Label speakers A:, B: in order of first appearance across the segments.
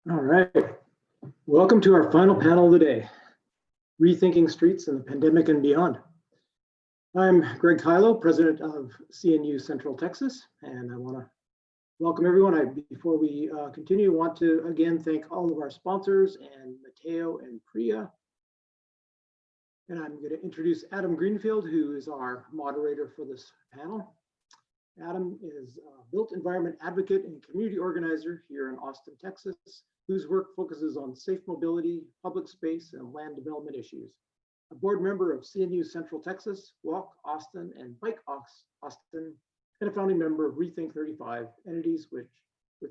A: All right. Welcome to our final panel of the day, Rethinking Streets in the Pandemic and Beyond. I'm Greg Kylo, president of CNU Central Texas, and I want to welcome everyone. Before we continue, I want to again thank all of our sponsors and Mateo and Priya. And I'm going to introduce Adam Greenfield, who is our moderator for this panel. Adam is a built environment advocate and community organizer here in Austin, Texas, whose work focuses on safe mobility, public space, and land development issues. A board member of CNU Central Texas, Walk Austin, and Bike Austin, and a founding member of Rethink 35, entities with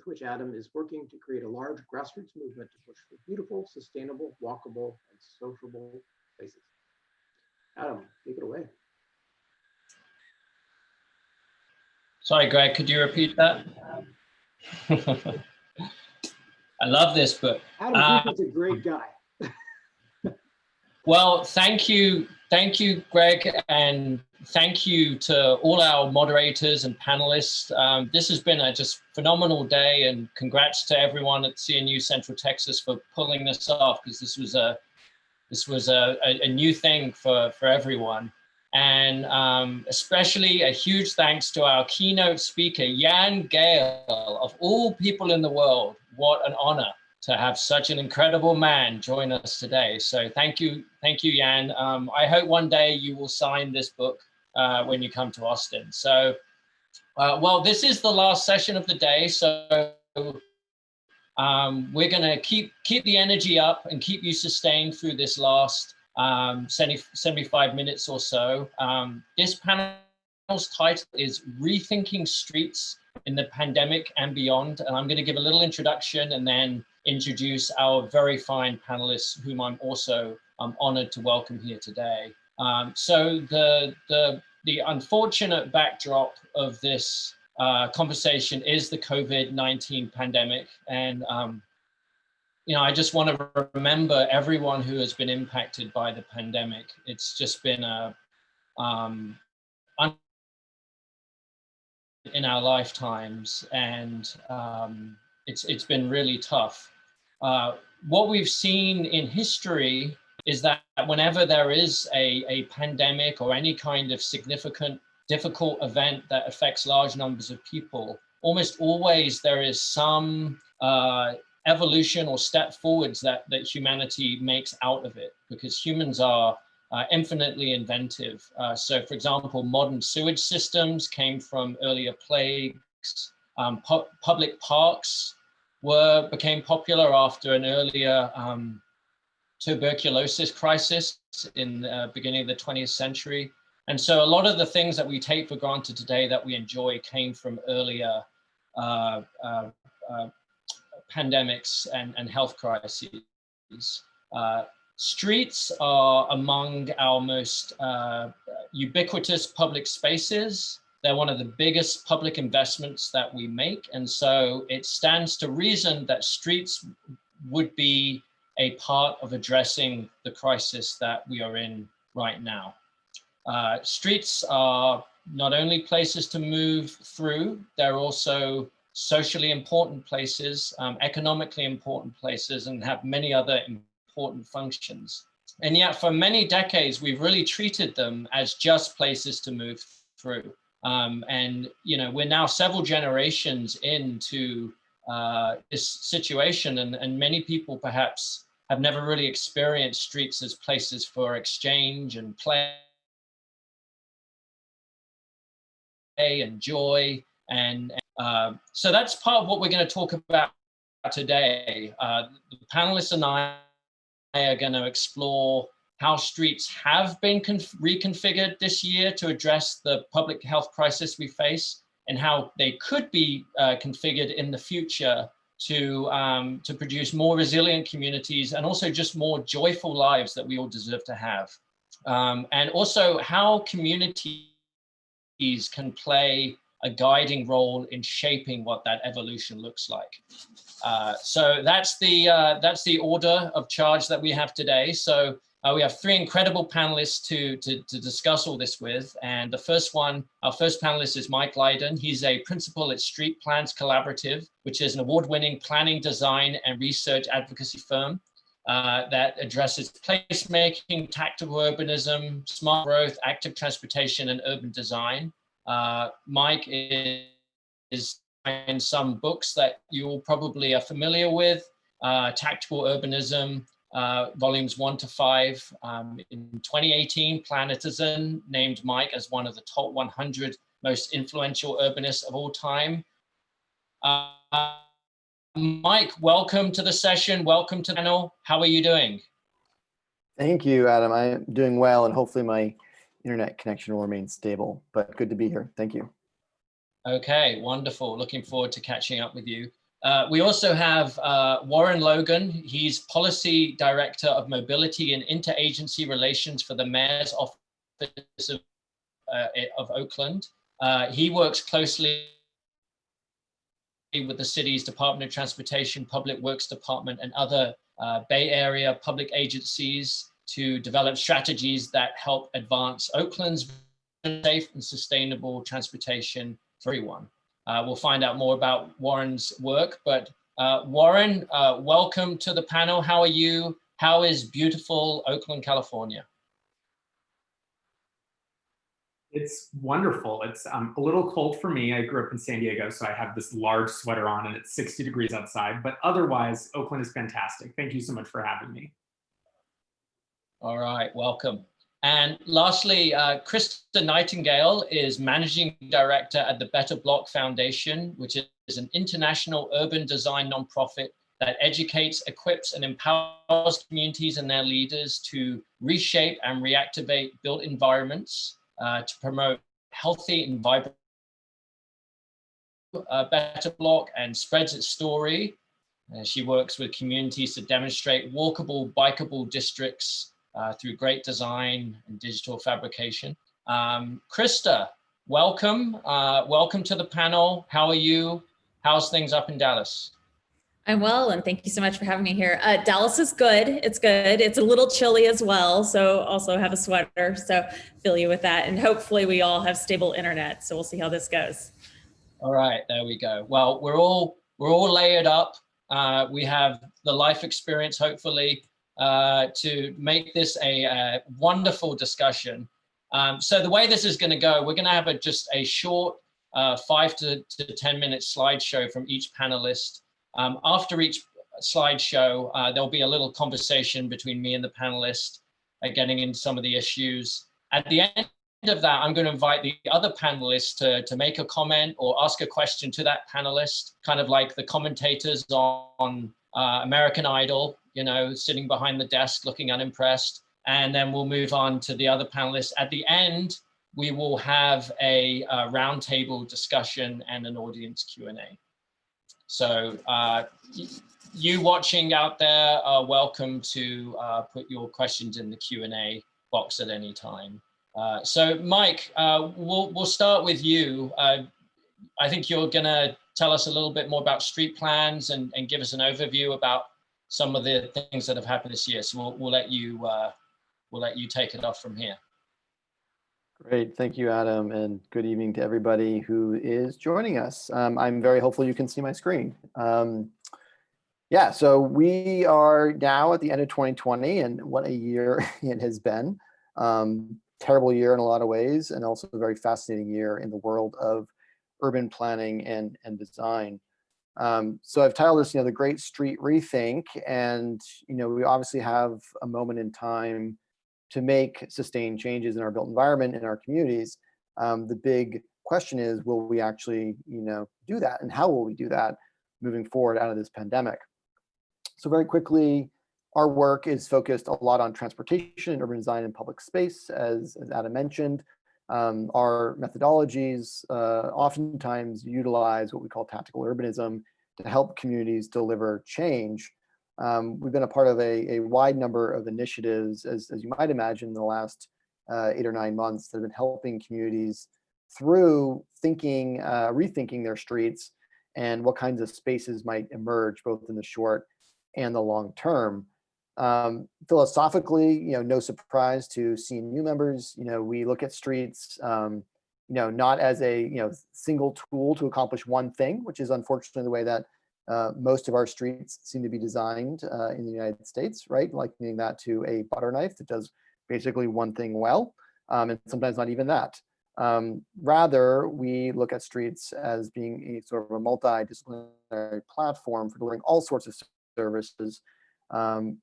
A: which Adam is working to create a large grassroots movement to push for beautiful, sustainable, walkable, and sociable places. Adam, take it away.
B: Sorry, Greg, could you repeat that? I love this book.
A: Adam is a great guy.
B: Well, thank you, Greg, and thank you to all our moderators and panelists. This has been a just phenomenal day, and congrats to everyone at CNU Central Texas for pulling this off, because this was a new thing for everyone. And especially a huge thanks to our keynote speaker, Jan Gale, of all people in the world. What an honor to have such an incredible man join us today. So thank you, Jan. I hope one day you will sign this book when you come to Austin. So, well, this is the last session of the day. So we're gonna keep the energy up and keep you sustained through this last 75 minutes or so. This panel's title is Rethinking Streets in the Pandemic and Beyond. And I'm going to give a little introduction and then introduce our very fine panelists, whom I'm also honored to welcome here today. So the unfortunate backdrop of this conversation is the COVID-19 pandemic. And you know, I just want to remember everyone who has been impacted by the pandemic. It's just been in our lifetimes, and it's been really tough. What we've seen in history is that whenever there is a pandemic or any kind of significant, difficult event that affects large numbers of people, almost always there is some evolution or step forwards that humanity makes out of it, because humans are infinitely inventive. So for example, modern sewage systems came from earlier plagues. Public parks became popular after an earlier tuberculosis crisis in the beginning of the 20th century. And so a lot of the things that we take for granted today that we enjoy came from earlier pandemics and health crises. Streets are among our most ubiquitous public spaces. They're one of the biggest public investments that we make. And so it stands to reason that streets would be a part of addressing the crisis that we are in right now. Streets are not only places to move through, they're also socially important places, economically important places, and have many other important functions. And yet for many decades, we've really treated them as just places to move through. And you know, we're now several generations into this situation, and many people perhaps have never really experienced streets as places for exchange and play and joy. And so that's part of what we're going to talk about today. The panelists and I are going to explore how streets have been reconfigured this year to address the public health crisis we face, and how they could be configured in the future to produce more resilient communities and also just more joyful lives that we all deserve to have. And also how communities can play a guiding role in shaping what that evolution looks like. So that's the order of charge that we have today. So We have three incredible panelists to discuss all this with. And the first one, our first panelist is Mike Lydon. He's a principal at Street Plans Collaborative, which is an award-winning planning, design, and research advocacy firm that addresses placemaking, tactical urbanism, smart growth, active transportation, and urban design. Mike is in some books that you all probably are familiar with, Tactical Urbanism, volumes 1 to 5. In 2018, Planetizen named Mike as one of the top 100 most influential urbanists of all time. Mike, welcome to the session. Welcome to the panel. How are you doing?
C: Thank you, Adam. I'm doing well, and hopefully my internet connection will remain stable, but good to be here. Thank you.
B: Okay, wonderful. Looking forward to catching up with you. We also have Warren Logan. He's Policy Director of Mobility and Interagency Relations for the Mayor's Office of Oakland. He works closely with the city's Department of Transportation, Public Works Department, and other Bay Area public agencies to develop strategies that help advance Oakland's safe and sustainable transportation for everyone. We'll find out more about Warren's work, but Warren, welcome to the panel. How are you? How is beautiful Oakland, California?
D: It's wonderful. It's a little cold for me. I grew up in San Diego, so I have this large sweater on and it's 60 degrees outside, but otherwise Oakland is fantastic. Thank you so much for having me. All
B: right, welcome. And lastly, Krista Nightingale is Managing Director at the Better Block Foundation, which is an international urban design nonprofit that educates, equips, and empowers communities and their leaders to reshape and reactivate built environments to promote healthy and vibrant Better Block, and spreads its story. She works with communities to demonstrate walkable, bikeable districts through great design and digital fabrication. Krista, welcome. Welcome to the panel. How are you? How's things up in Dallas?
E: I'm well, and thank you so much for having me here. Dallas is good. It's good. It's a little chilly as well, so also have a sweater. So feel you with that, and hopefully we all have stable internet. So we'll see how this goes.
B: All right, there we go. Well, we're all layered up. We have the life experience, hopefully, to make this a wonderful discussion. So the way this is going to go, we're going to have just a short 5 to 10 minute slideshow from each panelist. After each slideshow, there'll be a little conversation between me and the panelist, getting into some of the issues. At the end of that, I'm going to invite the other panelists to make a comment or ask a question to that panelist, kind of like the commentators on American Idol, you know, sitting behind the desk looking unimpressed. And then we'll move on to the other panelists. At the end, we will have a roundtable discussion and an audience Q&A. So you watching out there are welcome to put your questions in the Q&A box at any time. So Mike, we'll start with you. I think you're gonna tell us a little bit more about street plans and give us an overview about some of the things that have happened this year. So we'll let you take it off from here.
C: Great, thank you, Adam, and good evening to everybody who is joining us. I'm very hopeful you can see my screen. Yeah, so we are now at the end of 2020, and what a year it has been. Terrible year in a lot of ways, and also a very fascinating year in the world of urban planning and design. So I've titled this, the Great Street Rethink, and we obviously have a moment in time to make sustained changes in our built environment, in our communities. The big question is, will we actually, do that, and how will we do that moving forward out of this pandemic? So very quickly, our work is focused a lot on transportation, urban design, and public space, as Adam mentioned. Our methodologies oftentimes utilize what we call tactical urbanism to help communities deliver change. We've been a part of a wide number of initiatives, as you might imagine, in the last 8 or 9 months that have been helping communities through thinking, rethinking their streets and what kinds of spaces might emerge both in the short and the long term. Philosophically, no surprise to CNU members, we look at streets, not as a single tool to accomplish one thing, which is unfortunately the way that most of our streets seem to be designed in the United States, right? Likening that to a butter knife that does basically one thing well, and sometimes not even that. Rather, we look at streets as being a sort of a multidisciplinary platform for delivering all sorts of services,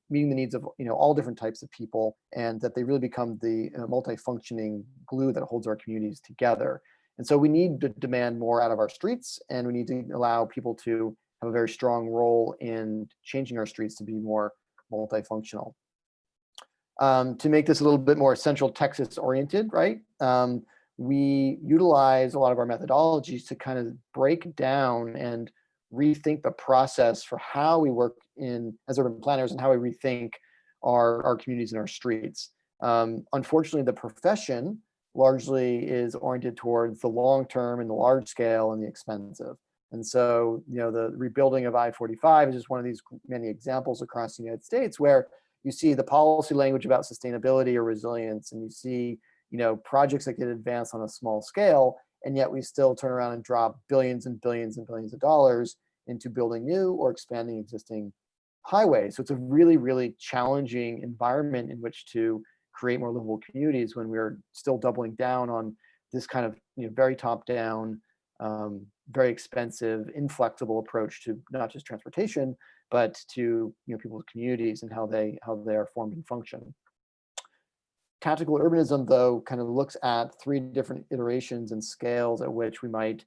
C: meeting the needs of all different types of people, and that they really become the multifunctioning glue that holds our communities together. And so we need to demand more out of our streets, and we need to allow people to have a very strong role in changing our streets to be more multifunctional. To make this a little bit more Central Texas oriented, right? We utilize a lot of our methodologies to kind of break down and rethink the process for how we work as urban planners and how we rethink our communities and our streets. Unfortunately, the profession largely is oriented towards the long term and the large scale and the expensive. And so, the rebuilding of I-45 is just one of these many examples across the United States where you see the policy language about sustainability or resilience, and you see, projects that get advanced on a small scale, and yet we still turn around and drop billions and billions and billions of dollars into building new or expanding existing highways. So it's a really, really challenging environment in which to create more livable communities when we're still doubling down on this kind of very top-down, very expensive, inflexible approach to not just transportation, but to people's communities and how they are formed and function. Tactical urbanism, though, kind of looks at three different iterations and scales at which we might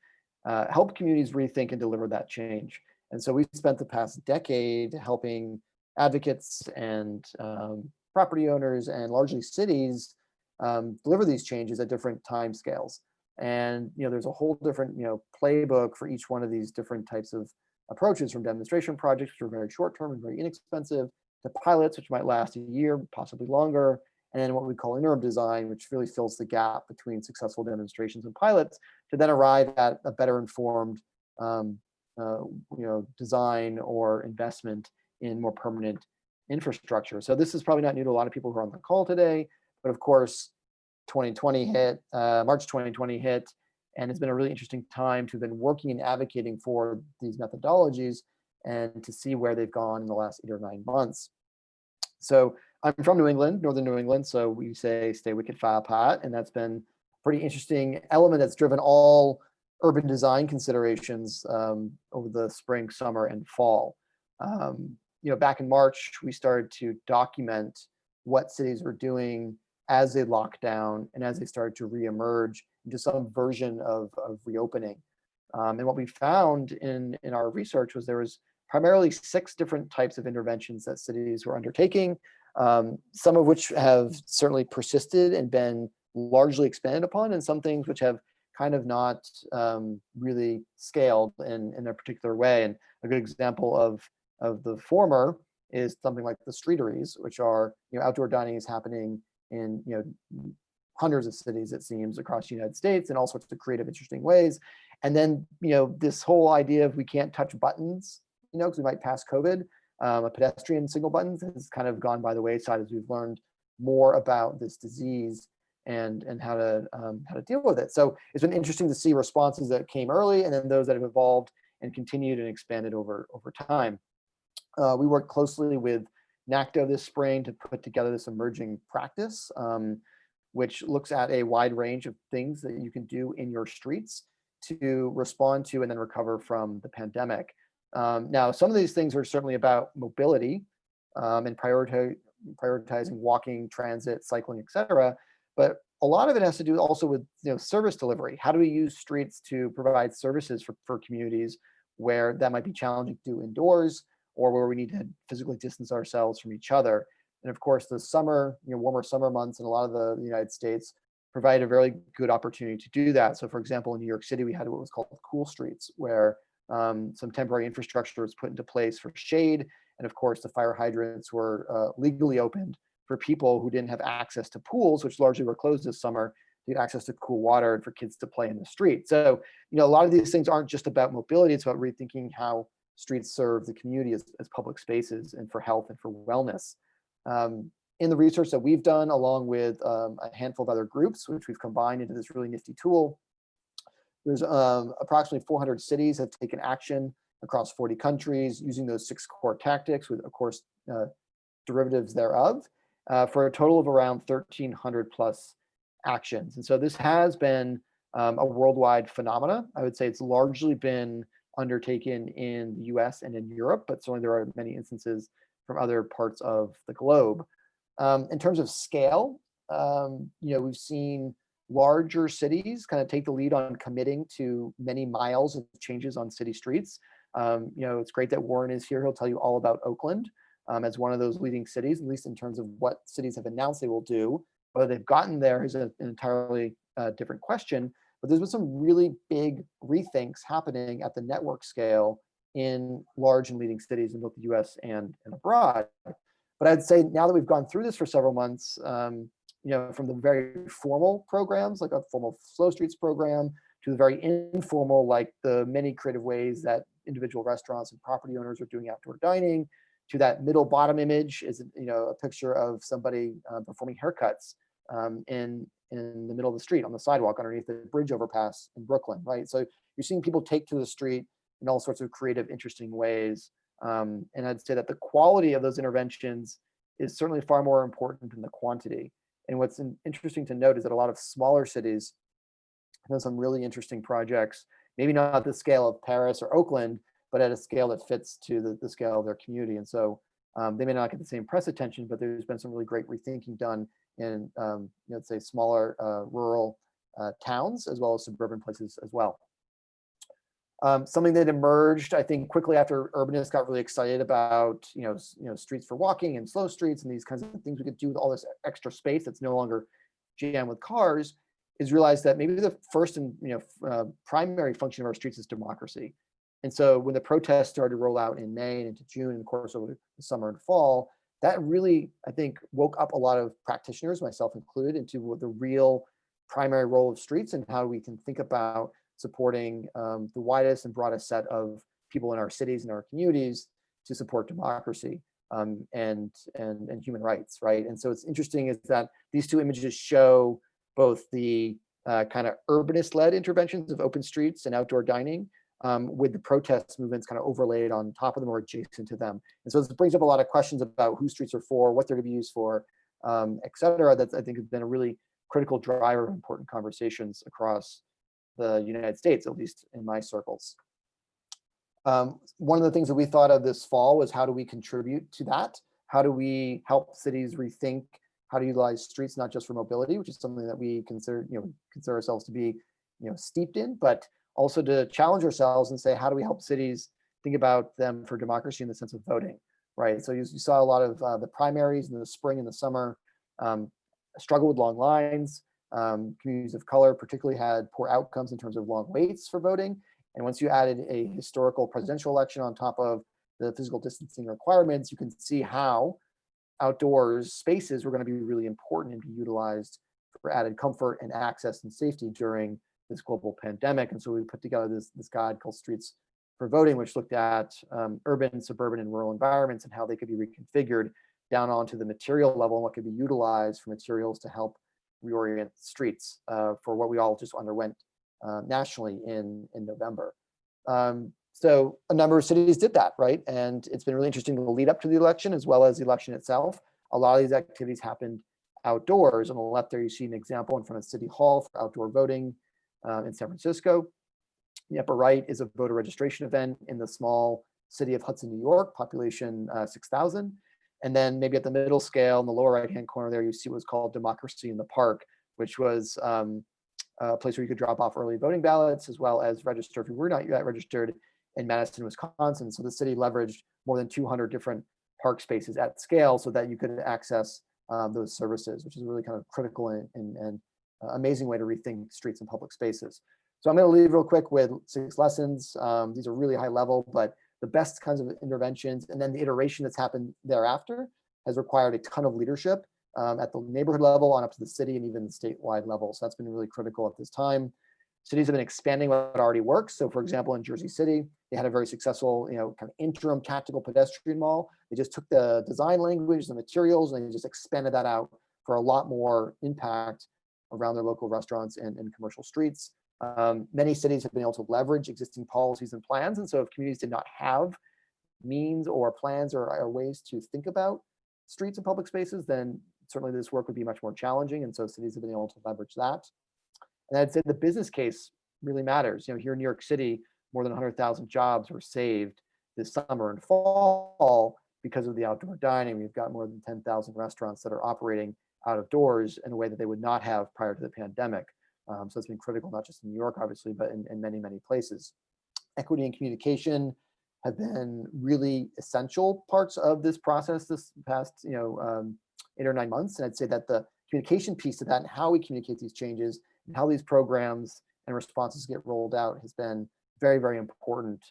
C: help communities rethink and deliver that change. And so we've spent the past decade helping advocates and property owners and largely cities deliver these changes at different time scales. And there's a whole different playbook for each one of these different types of approaches, from demonstration projects, which are very short term and very inexpensive, to pilots, which might last a year, possibly longer, and then what we call interim design, which really fills the gap between successful demonstrations and pilots to then arrive at a better informed design or investment in more permanent infrastructure. So this is probably not new to a lot of people who are on the call today, but of course, 2020 hit, March 2020 hit, and it's been a really interesting time to have been working and advocating for these methodologies and to see where they've gone in the last 8 or 9 months. So I'm from New England, northern New England, so we say stay wicked fire pot, and that's been a pretty interesting element that's driven all urban design considerations over the spring, summer, and fall. Back in March, we started to document what cities were doing as they locked down and as they started to reemerge into some version of reopening. And what we found in our research was there was primarily 6 different types of interventions that cities were undertaking, some of which have certainly persisted and been largely expanded upon, and some things which have kind of not really scaled in a particular way. And a good example of the former is something like the streeteries, which are outdoor dining is happening in hundreds of cities, it seems, across the United States in all sorts of creative, interesting ways. And then this whole idea of we can't touch buttons, because we might pass COVID, a pedestrian signal buttons has kind of gone by the wayside as we've learned more about this disease and how to deal with it. So it's been interesting to see responses that came early and then those that have evolved and continued and expanded over time. We worked closely with NACDO this spring to put together this emerging practice, which looks at a wide range of things that you can do in your streets to respond to and then recover from the pandemic. Now, some of these things are certainly about mobility and prioritizing walking, transit, cycling, et cetera. But a lot of it has to do also with service delivery. How do we use streets to provide services for communities where that might be challenging to do indoors, or where we need to physically distance ourselves from each other? And of course, the summer, warmer summer months in a lot of the United States provide a very good opportunity to do that. So for example, in New York City, we had what was called cool streets, where some temporary infrastructure was put into place for shade. And of course, the fire hydrants were legally opened for people who didn't have access to pools, which largely were closed this summer, to get access to cool water and for kids to play in the street. So, a lot of these things aren't just about mobility, it's about rethinking how streets serve the community as public spaces and for health and for wellness. In the research that we've done, along with a handful of other groups, which we've combined into this really nifty tool, there's approximately 400 cities have taken action across 40 countries using those 6 core tactics with, of course, derivatives thereof, for a total of around 1,300 plus actions. And so this has been a worldwide phenomena. I would say it's largely been undertaken in the US and in Europe, but certainly there are many instances from other parts of the globe. In terms of scale, we've seen larger cities kind of take the lead on committing to many miles of changes on city streets. It's great that Warren is here. He'll tell you all about Oakland as one of those leading cities, at least in terms of what cities have announced they will do. Whether they've gotten there is an entirely different question. But there's been some really big rethinks happening at the network scale in large and leading cities in both the US and abroad. But I'd say now that we've gone through this for several months, from the very formal programs, like a formal Slow Streets program, to the very informal, like the many creative ways that individual restaurants and property owners are doing outdoor dining, to that middle bottom image is a picture of somebody performing haircuts in the middle of the street on the sidewalk underneath the bridge overpass in Brooklyn, right? So you're seeing people take to the street in all sorts of creative, interesting ways. And I'd say that the quality of those interventions is certainly far more important than the quantity. And what's interesting to note is that a lot of smaller cities have done some really interesting projects, maybe not at the scale of Paris or Oakland, but at a scale that fits to the scale of their community. And so they may not get the same press attention, but there's been some really great rethinking done in, let's say, smaller rural towns, as well as suburban places as well. Something that emerged, I think, quickly after urbanists got really excited about, streets for walking and slow streets and these kinds of things we could do with all this extra space that's no longer jammed with cars, is realize that maybe the first and primary function of our streets is democracy. And so when the protests started to roll out in May and into June, and of course over the summer and fall, that really, I think, woke up a lot of practitioners, myself included, into what the real primary role of streets and how we can think about supporting the widest and broadest set of people in our cities and our communities to support democracy and human rights, right? And so it's interesting is that these two images show both the kind of urbanist-led interventions of open streets and outdoor dining, with the protest movements kind of overlaid on top of them or adjacent to them. And so this brings up a lot of questions about who streets are for, what they're to be used for, et cetera. That I think has been a really critical driver of important conversations across the United States, at least in my circles. One of the things that we thought of this fall was how do we contribute to that? How do we help cities rethink how to utilize streets, not just for mobility, which is something that we consider ourselves to be, steeped in, but also to challenge ourselves and say, how do we help cities think about them for democracy in the sense of voting, right? So you saw a lot of the primaries in the spring and the summer struggle with long lines. Communities of color particularly had poor outcomes in terms of long waits for voting. And once you added a historical presidential election on top of the physical distancing requirements, you can see how outdoors spaces were going to be really important and be utilized for added comfort and access and safety during this global pandemic. And so we put together this guide called Streets for Voting, which looked at urban, suburban, and rural environments and how they could be reconfigured down onto the material level and what could be utilized for materials to help reorient streets for what we all just underwent nationally in November. So a number of cities did that, right? And it's been really interesting to lead up to the election as well as the election itself. A lot of these activities happened outdoors. On the left there, you see an example in front of City Hall for outdoor voting in San Francisco. The upper right is a voter registration event in the small city of Hudson, New York, population 6,000. And then maybe at the middle scale in the lower right-hand corner there, you see what's called Democracy in the Park, which was a place where you could drop off early voting ballots as well as register if you were not yet registered in Madison, Wisconsin. So the city leveraged more than 200 different park spaces at scale so that you could access those services, which is a really kind of critical and amazing way to rethink streets and public spaces. So I'm going to leave real quick with 6 lessons. These are really high level, but the best kinds of interventions and then the iteration that's happened thereafter has required a ton of leadership at the neighborhood level on up to the city and even the statewide level. So that's been really critical at this time. Cities have been expanding what already works. So for example, in Jersey City, they had a very successful, kind of interim tactical pedestrian mall. They just took the design language, the materials, and they just expanded that out for a lot more impact around their local restaurants and commercial streets. Many cities have been able to leverage existing policies and plans. And so if communities did not have means or plans or ways to think about streets and public spaces, then certainly this work would be much more challenging. And so cities have been able to leverage that. And I'd say the business case really matters. Here in New York City, more than 100,000 jobs were saved this summer and fall because of the outdoor dining. We've got more than 10,000 restaurants that are operating out of doors in a way that they would not have prior to the pandemic. So it's been critical, not just in New York, obviously, but in many, many places. Equity and communication have been really essential parts of this process this past 8 or 9 months. And I'd say that the communication piece of that and how we communicate these changes and how these programs and responses get rolled out has been very, very important,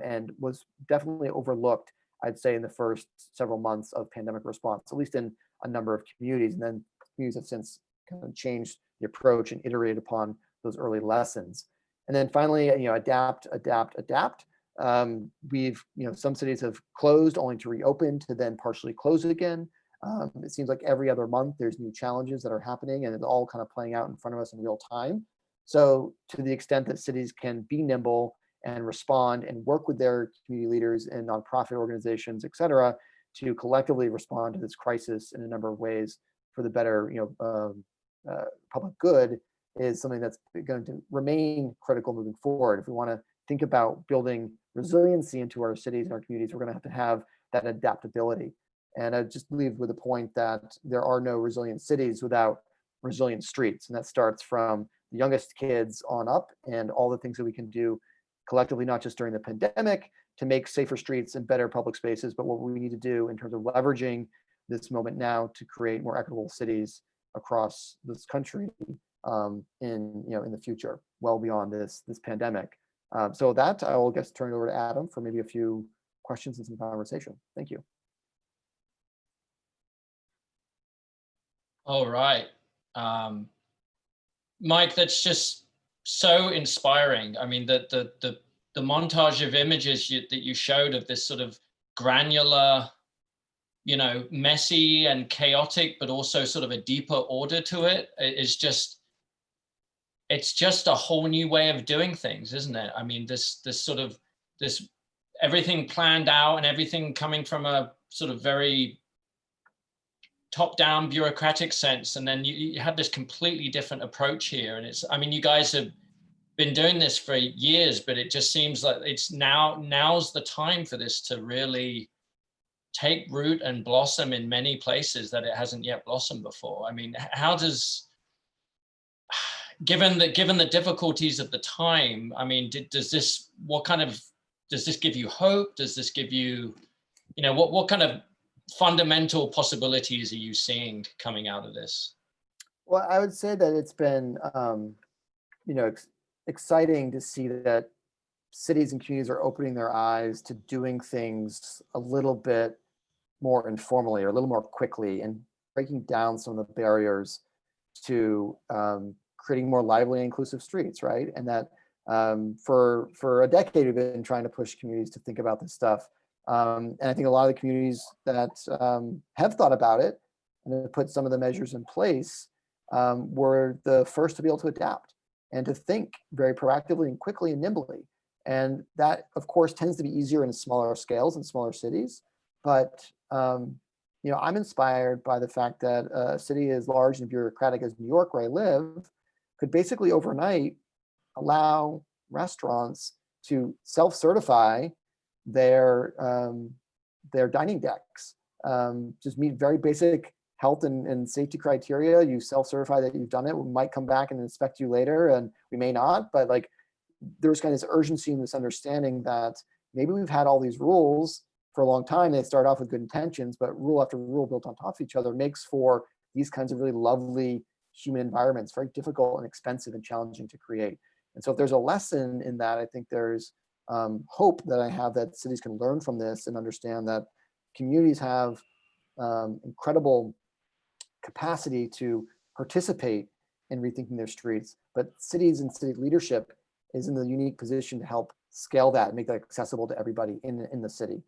C: and was definitely overlooked, I'd say, in the first several months of pandemic response, at least in a number of communities. And then communities have since kind of changed the approach and iterated upon those early lessons. And then finally, adapt. We've, some cities have closed only to reopen to then partially close it again. It seems like every other month there's new challenges that are happening, and it's all kind of playing out in front of us in real time. So to the extent that cities can be nimble and respond and work with their community leaders and nonprofit organizations, et cetera, to collectively respond to this crisis in a number of ways for the better, public good, is something that's going to remain critical moving forward. If we want to think about building resiliency into our cities and our communities, we're going to have that adaptability. And I just leave with the point that there are no resilient cities without resilient streets. And that starts from the youngest kids on up, and all the things that we can do collectively, not just during the pandemic, to make safer streets and better public spaces, but what we need to do in terms of leveraging this moment now to create more equitable cities across this country in the future, well beyond this pandemic. So with that, I will turn it over to Adam for maybe a few questions and some conversation. Thank you.
B: All right. Mike, that's just so inspiring. I mean, the montage of images that you showed of this sort of granular, messy and chaotic, but also sort of a deeper order to it is just, it's just a whole new way of doing things, isn't it? I mean, this everything planned out and everything coming from a sort of very top-down bureaucratic sense, and then you have this completely different approach here. And you guys have been doing this for years, but it just seems like now's the time for this to really take root and blossom in many places that it hasn't yet blossomed before. I mean, how does, given the difficulties of the time, I mean, does this give you hope? Does this give you, what kind of fundamental possibilities are you seeing coming out of this?
C: Well, I would say that it's been, exciting to see that cities and communities are opening their eyes to doing things a little bit more informally or a little more quickly, and breaking down some of the barriers to creating more lively and inclusive streets, right? And that for a decade, we've been trying to push communities to think about this stuff. And I think a lot of the communities that have thought about it and have put some of the measures in place were the first to be able to adapt and to think very proactively and quickly and nimbly. And that, of course, tends to be easier in smaller scales and smaller cities. But I'm inspired by the fact that a city as large and bureaucratic as New York, where I live, could basically overnight allow restaurants to self-certify their dining decks. Just meet very basic health and safety criteria. You self-certify that you've done it. We might come back and inspect you later, and we may not, but there's kind of this urgency and this understanding that maybe we've had all these rules for a long time. They start off with good intentions, but rule after rule built on top of each other makes for these kinds of really lovely human environments, very difficult and expensive and challenging to create. And so if there's a lesson in that, I think there's hope that I have that cities can learn from this and understand that communities have incredible capacity to participate in rethinking their streets, but cities and city leadership is in the unique position to help scale that and make that accessible to everybody in the city.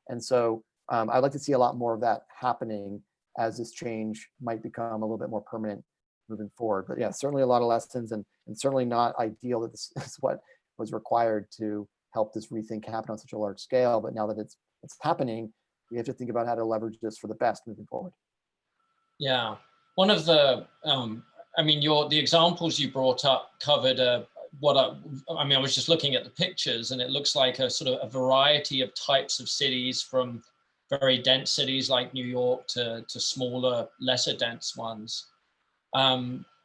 C: And so I'd like to see a lot more of that happening as this change might become a little bit more permanent moving forward. But yeah, certainly a lot of lessons, and certainly not ideal that this is what was required to help this rethink happen on such a large scale. But now that it's happening, we have to think about how to leverage this for the best moving forward.
B: Yeah, one of the, I mean, the examples you brought up covered I was just looking at the pictures, and it looks like a sort of a variety of types of cities, from very dense cities like New York to smaller, lesser dense ones.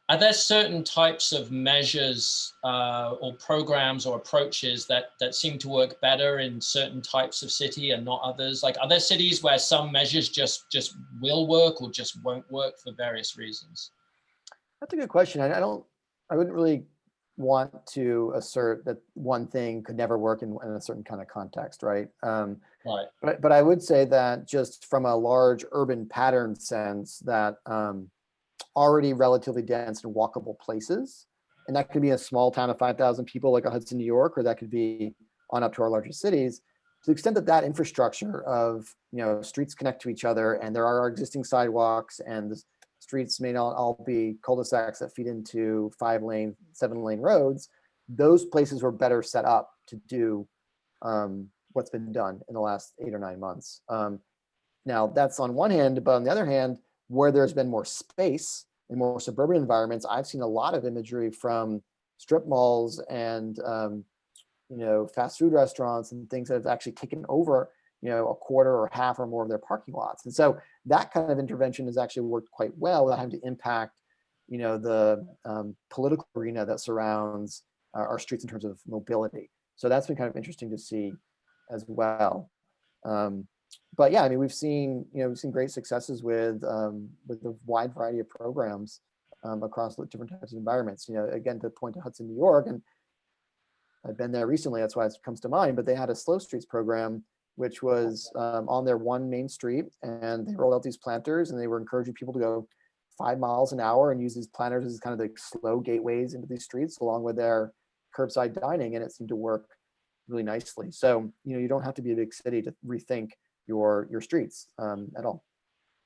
B: Are there certain types of measures or programs or approaches that seem to work better in certain types of city and not others? Like, are there cities where some measures just will work or just won't work for various reasons?
C: That's a good question. I wouldn't really want to assert that one thing could never work in a certain kind of context, right?
B: Right.
C: But I would say that just from a large urban pattern sense, that already relatively dense and walkable places, and that could be a small town of 5,000 people like a Hudson, New York, or that could be on up to our larger cities. To the extent that that infrastructure of, streets connect to each other, and there are existing sidewalks, and the streets may not all be cul-de-sacs that feed into 5-lane, 7-lane roads, those places were better set up to do what's been done in the last 8 or 9 months. Now that's on one hand, but on the other hand, where there's been more space in more suburban environments, I've seen a lot of imagery from strip malls and fast food restaurants and things that have actually taken over a quarter or half or more of their parking lots. And so that kind of intervention has actually worked quite well without having to impact the political arena that surrounds our streets in terms of mobility. So that's been kind of interesting to see as well. But yeah, I mean, we've seen great successes with a wide variety of programs across different types of environments. Again, to point to Hudson, New York, and I've been there recently, that's why it comes to mind, but they had a slow streets program, which was on their one main street, and they rolled out these planters, and they were encouraging people to go 5 miles an hour and use these planters as kind of the slow gateways into these streets, along with their curbside dining, and it seemed to work really nicely. So you don't have to be a big city to rethink your streets at all.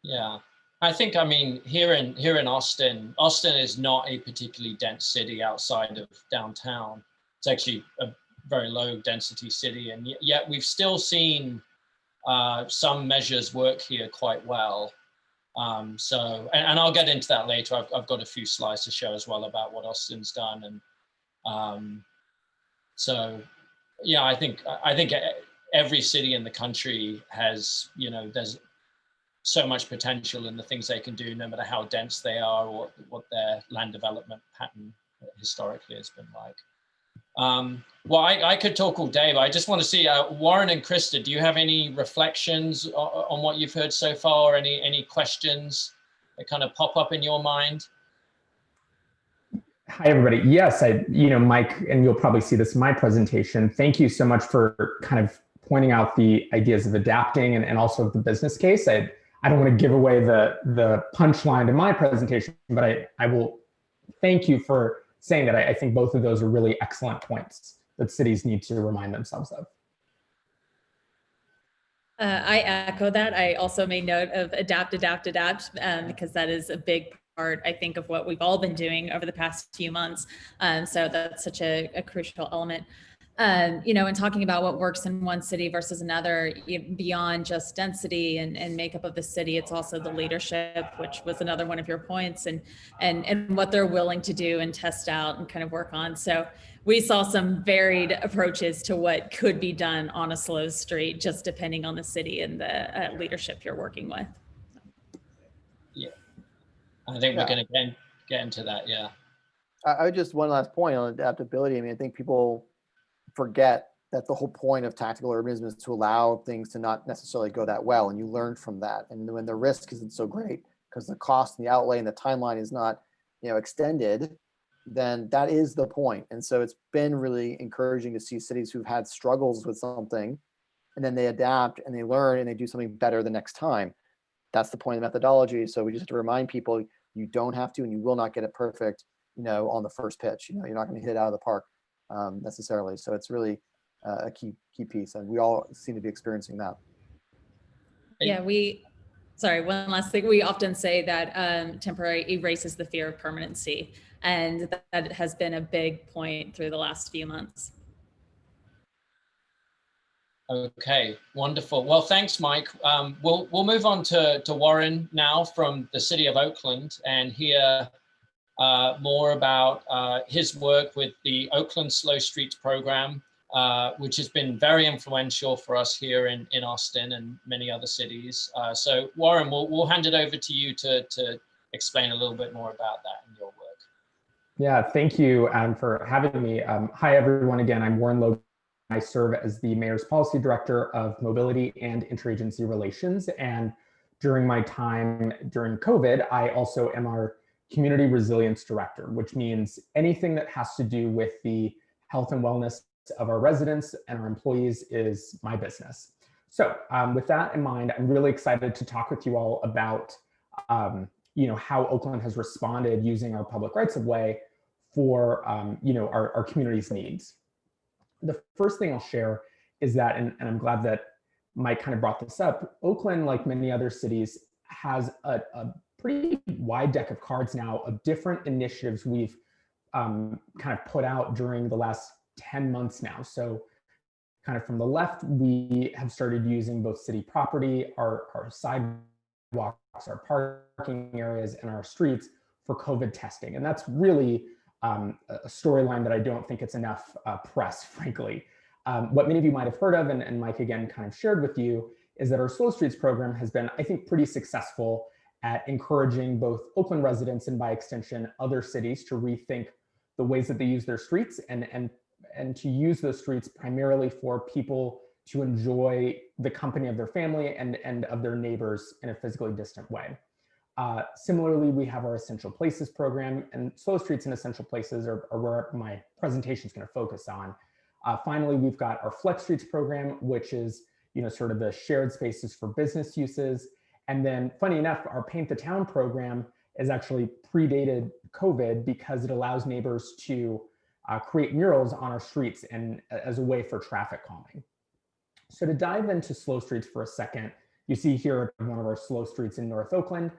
B: Yeah, I think, I mean, here in Austin is not a particularly dense city outside of downtown. It's actually a very low density city, and yet we've still seen some measures work here quite well. So, and I'll get into that later. I've got a few slides to show as well about what Austin's done, and so yeah, I think every city in the country has, there's so much potential in the things they can do, no matter how dense they are or what their land development pattern historically has been like. Well, I could talk all day, but I just want to see, Warren and Krista, do you have any reflections on what you've heard so far, or any questions that kind of pop up in your mind?
D: Hi, everybody. Yes, Mike, and you'll probably see this in my presentation. Thank you so much for kind of pointing out the ideas of adapting and also the business case. I don't want to give away the punchline in my presentation, but I will thank you for saying that. I think both of those are really excellent points that cities need to remind themselves of.
E: I echo that. I also made note of adapt, because that is a big part, I think, of what we've all been doing over the past few months. So that's such a crucial element. And talking about what works in one city versus another, beyond just density and makeup of the city, it's also the leadership, which was another one of your points, and what they're willing to do and test out and kind of work on. So we saw some varied approaches to what could be done on a slow street, just depending on the city and the leadership you're working with.
B: Yeah, I think we're going to get into that. Yeah.
C: I just, one last point on adaptability. I mean, I think people forget that the whole point of tactical urbanism is to allow things to not necessarily go that well, and you learn from that. And when the risk isn't so great because the cost and the outlay and the timeline is not extended, then that is the point. And so it's been really encouraging to see cities who've had struggles with something, and then they adapt and they learn and they do something better the next time. That's the point of methodology. So we just have to remind people, you don't have to and you will not get it perfect. on the first pitch. You're not going to hit it out of the park necessarily. So it's really a key piece, and we all seem to be experiencing that.
E: Yeah, sorry, one last thing. We often say that temporary erases the fear of permanency, and that has been a big point through the last few months.
B: Okay, wonderful. Well, thanks, Mike. We'll move on to Warren now from the City of Oakland and hear more about his work with the Oakland Slow Streets program, which has been very influential for us here in Austin and many other cities. So Warren, we'll hand it over to you to explain a little bit more about that in your work.
F: Yeah, thank you, Adam, for having me. Hi, everyone. Again, I'm Warren Logan. I serve as the Mayor's Policy Director of Mobility and Interagency Relations. And during my time during COVID, I also am our Community Resilience Director, which means anything that has to do with the health and wellness of our residents and our employees is my business. So with that in mind, I'm really excited to talk with you all about how Oakland has responded using our public rights of way for our community's needs. The first thing I'll share is that, and I'm glad that Mike kind of brought this up, Oakland, like many other cities, has a pretty wide deck of cards now of different initiatives we've kind of put out during the last 10 months now. So kind of from the left, we have started using both city property, our sidewalks, our parking areas, and our streets for COVID testing. And that's really a storyline that I don't think it's enough press, frankly. What many of you might have heard of, and Mike again kind of shared with you, is that our Slow Streets program has been, I think, pretty successful at encouraging both Oakland residents and by extension other cities to rethink the ways that they use their streets and to use those streets primarily for people to enjoy the company of their family and of their neighbors in a physically distant way. Similarly, we have our Essential Places program, and Slow Streets and Essential Places are where my presentation is going to focus on. Finally, we've got our Flex Streets program, which is sort of the shared spaces for business uses. And then, funny enough, our Paint the Town program is actually predated COVID because it allows neighbors to create murals on our streets and as a way for traffic calming. So to dive into Slow Streets for a second, you see here one of our slow streets in North Oakland.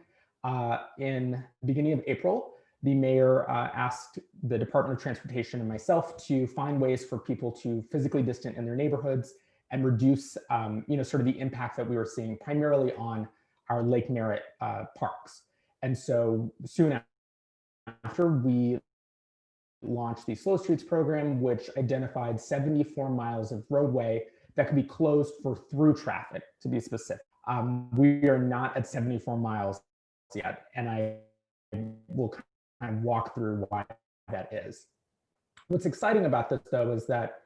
F: In the beginning of April, the mayor asked the Department of Transportation and myself to find ways for people to physically distant in their neighborhoods and reduce, sort of the impact that we were seeing primarily on our Lake Merritt parks. And so soon after, we launched the Slow Streets program, which identified 74 miles of roadway that could be closed for through traffic, to be specific. We are not at 74 miles yet, and I will kind of walk through why that is. What's exciting about this, though, is that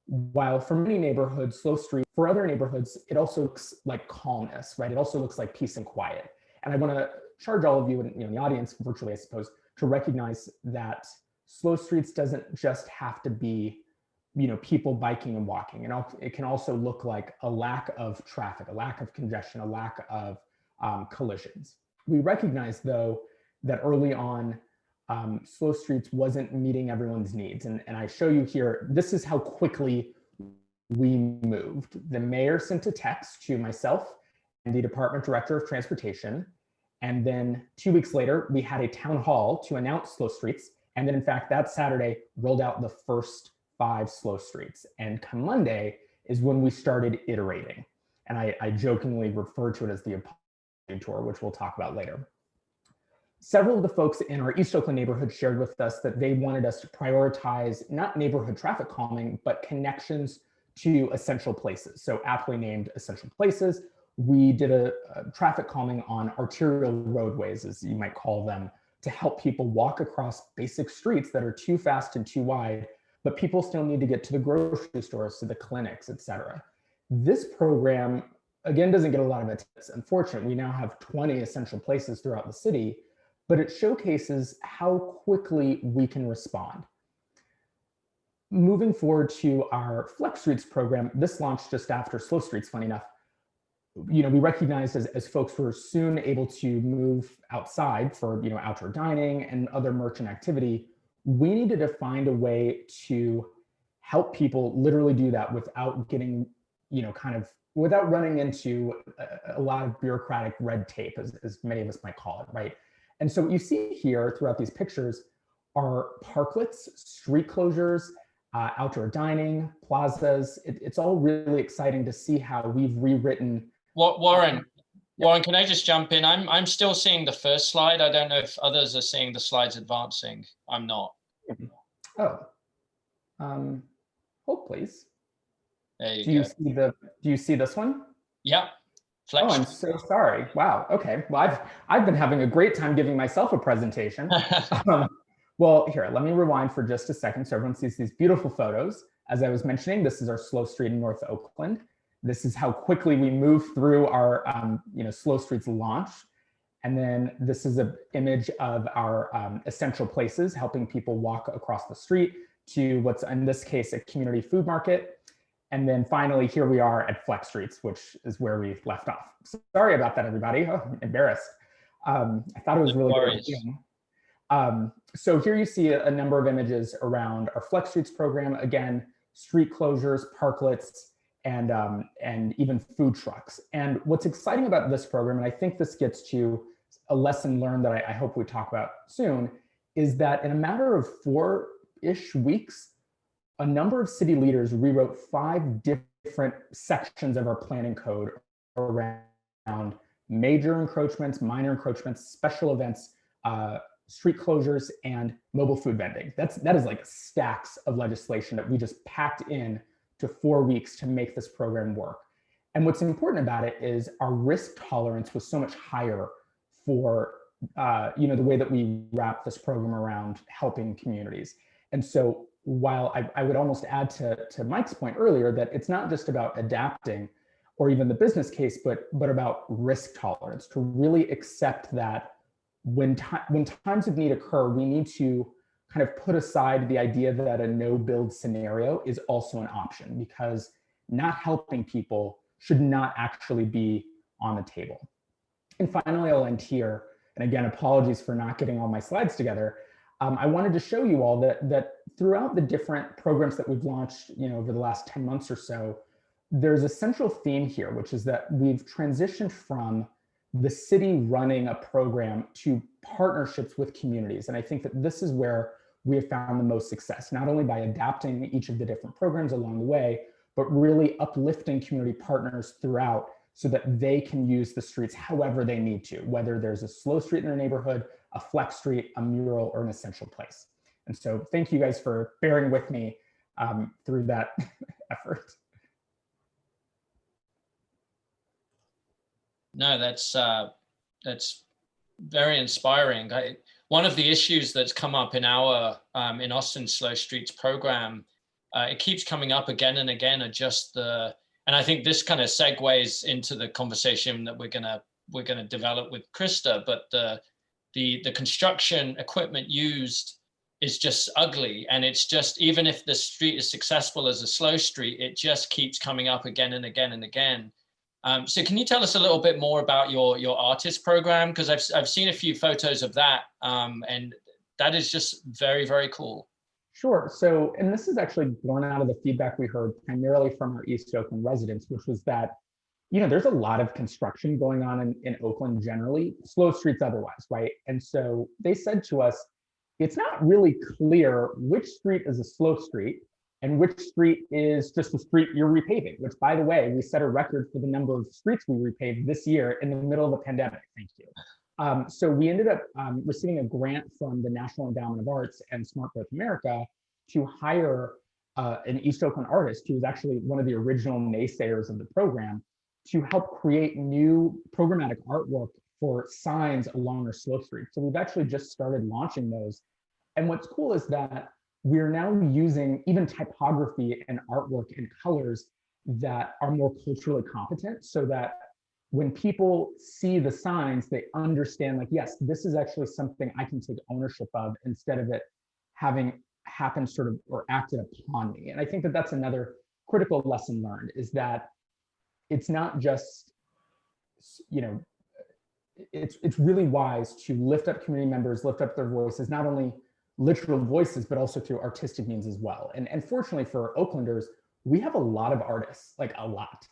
F: while for many neighborhoods, Slow Street, for other neighborhoods, it also looks like calmness, right? It also looks like peace and quiet. And I want to charge all of you in the audience, virtually, I suppose, to recognize that Slow Streets doesn't just have to be people biking and walking. And it can also look like a lack of traffic, a lack of congestion, a lack of collisions. We recognize, though, that early on, Slow Streets wasn't meeting everyone's needs. And I show you here, this is how quickly we moved. The mayor sent a text to myself and the Department Director of Transportation. And then 2 weeks later, we had a town hall to announce Slow Streets. And then in fact, that Saturday rolled out the first 5 Slow Streets. And come Monday is when we started iterating. And I jokingly refer to it as the Apology Tour, which we'll talk about later. Several of the folks in our East Oakland neighborhood shared with us that they wanted us to prioritize not neighborhood traffic calming, but connections to essential places. So aptly named Essential Places, we did a traffic calming on arterial roadways, as you might call them, to help people walk across basic streets that are too fast and too wide, but people still need to get to the grocery stores, to the clinics, et cetera. This program, again, doesn't get a lot of attention. Unfortunately, we now have 20 essential places throughout the city, but it showcases how quickly we can respond. Moving forward to our Flex Streets program, this launched just after Slow Streets, funny enough. we recognized as folks were soon able to move outside for, outdoor dining and other merchant activity, we needed to find a way to help people literally do that without getting, without running into a lot of bureaucratic red tape, as many of us might call it, right? And so what you see here throughout these pictures are parklets, street closures, outdoor dining, plazas. It's all really exciting to see how we've rewritten.
B: Warren, can I just jump in? I'm still seeing the first slide. I don't know if others are seeing the slides advancing. I'm not.
F: Oh, hold please.
B: There you
F: go. Do you see this one?
B: Yeah.
F: Oh, I'm so sorry. Wow. Okay. Well, I've been having a great time giving myself a presentation. Well, here, let me rewind for just a second so everyone sees these beautiful photos. As I was mentioning, this is our slow street in North Oakland. This is how quickly we move through our slow streets launch. And then this is an image of our essential places, helping people walk across the street to what's in this case a community food market. And then finally, here we are at Flex Streets, which is where we left off. Sorry about that, everybody. Oh, I'm embarrassed. I thought it was really good. So here you see a number of images around our Flex Streets program. Again, street closures, parklets, and even food trucks. And what's exciting about this program, and I think this gets to a lesson learned that I hope we talk about soon, is that in a matter of 4-ish weeks, a number of city leaders rewrote 5 different sections of our planning code around major encroachments, minor encroachments, special events, street closures, and mobile food vending. That is like stacks of legislation that we just packed in to 4 weeks to make this program work. And what's important about it is our risk tolerance was so much higher for the way that we wrap this program around helping communities. And so while I would almost add to Mike's point earlier that it's not just about adapting or even the business case, but about risk tolerance, to really accept that when times of need occur, we need to kind of put aside the idea that a no build scenario is also an option, because not helping people should not actually be on the table. And finally, I'll end here. And again, apologies for not getting all my slides together. I wanted to show you all that throughout the different programs that we've launched, over the last 10 months or so, there's a central theme here, which is that we've transitioned from the city running a program to partnerships with communities. And I think that this is where we have found the most success, not only by adapting each of the different programs along the way, but really uplifting community partners throughout so that they can use the streets however they need to, whether there's a slow street in their neighborhood, a flex street, a mural, or an essential place. And so thank you guys for bearing with me through that effort.
B: No, that's very inspiring. One of the issues that's come up in our in Austin Slow Streets program, it keeps coming up again and again, and I think this kind of segues into the conversation that we're gonna develop with Krista, but the construction equipment used is just ugly, and it's just, even if the street is successful as a slow street, it just keeps coming up again and again and again. So can you tell us a little bit more about your artist program? Because I've seen a few photos of that, and that is just very, very cool.
F: Sure. So, and this is actually born out of the feedback we heard primarily from our East Oakland residents, which was that, there's a lot of construction going on in Oakland generally, slow streets otherwise, right? And so they said to us, it's not really clear which street is a slow street and which street is just a street you're repaving, which, by the way, we set a record for the number of streets we repaved this year in the middle of a pandemic. Thank you. So we ended up receiving a grant from the National Endowment of Arts and Smart Growth America to hire an East Oakland artist who was actually one of the original naysayers of the program to help create new programmatic artwork for signs along our slow street. So we've actually just started launching those. And what's cool is that we're now using even typography and artwork and colors that are more culturally competent, so that when people see the signs, they understand, like, yes, this is actually something I can take ownership of instead of it having happen sort of or acted upon me. And I think that that's another critical lesson learned, is that it's not just you know, it's really wise to lift up community members, lift up their voices, not only literal voices, but also through artistic means as well. And fortunately for Oaklanders, we have a lot of artists, like a lot.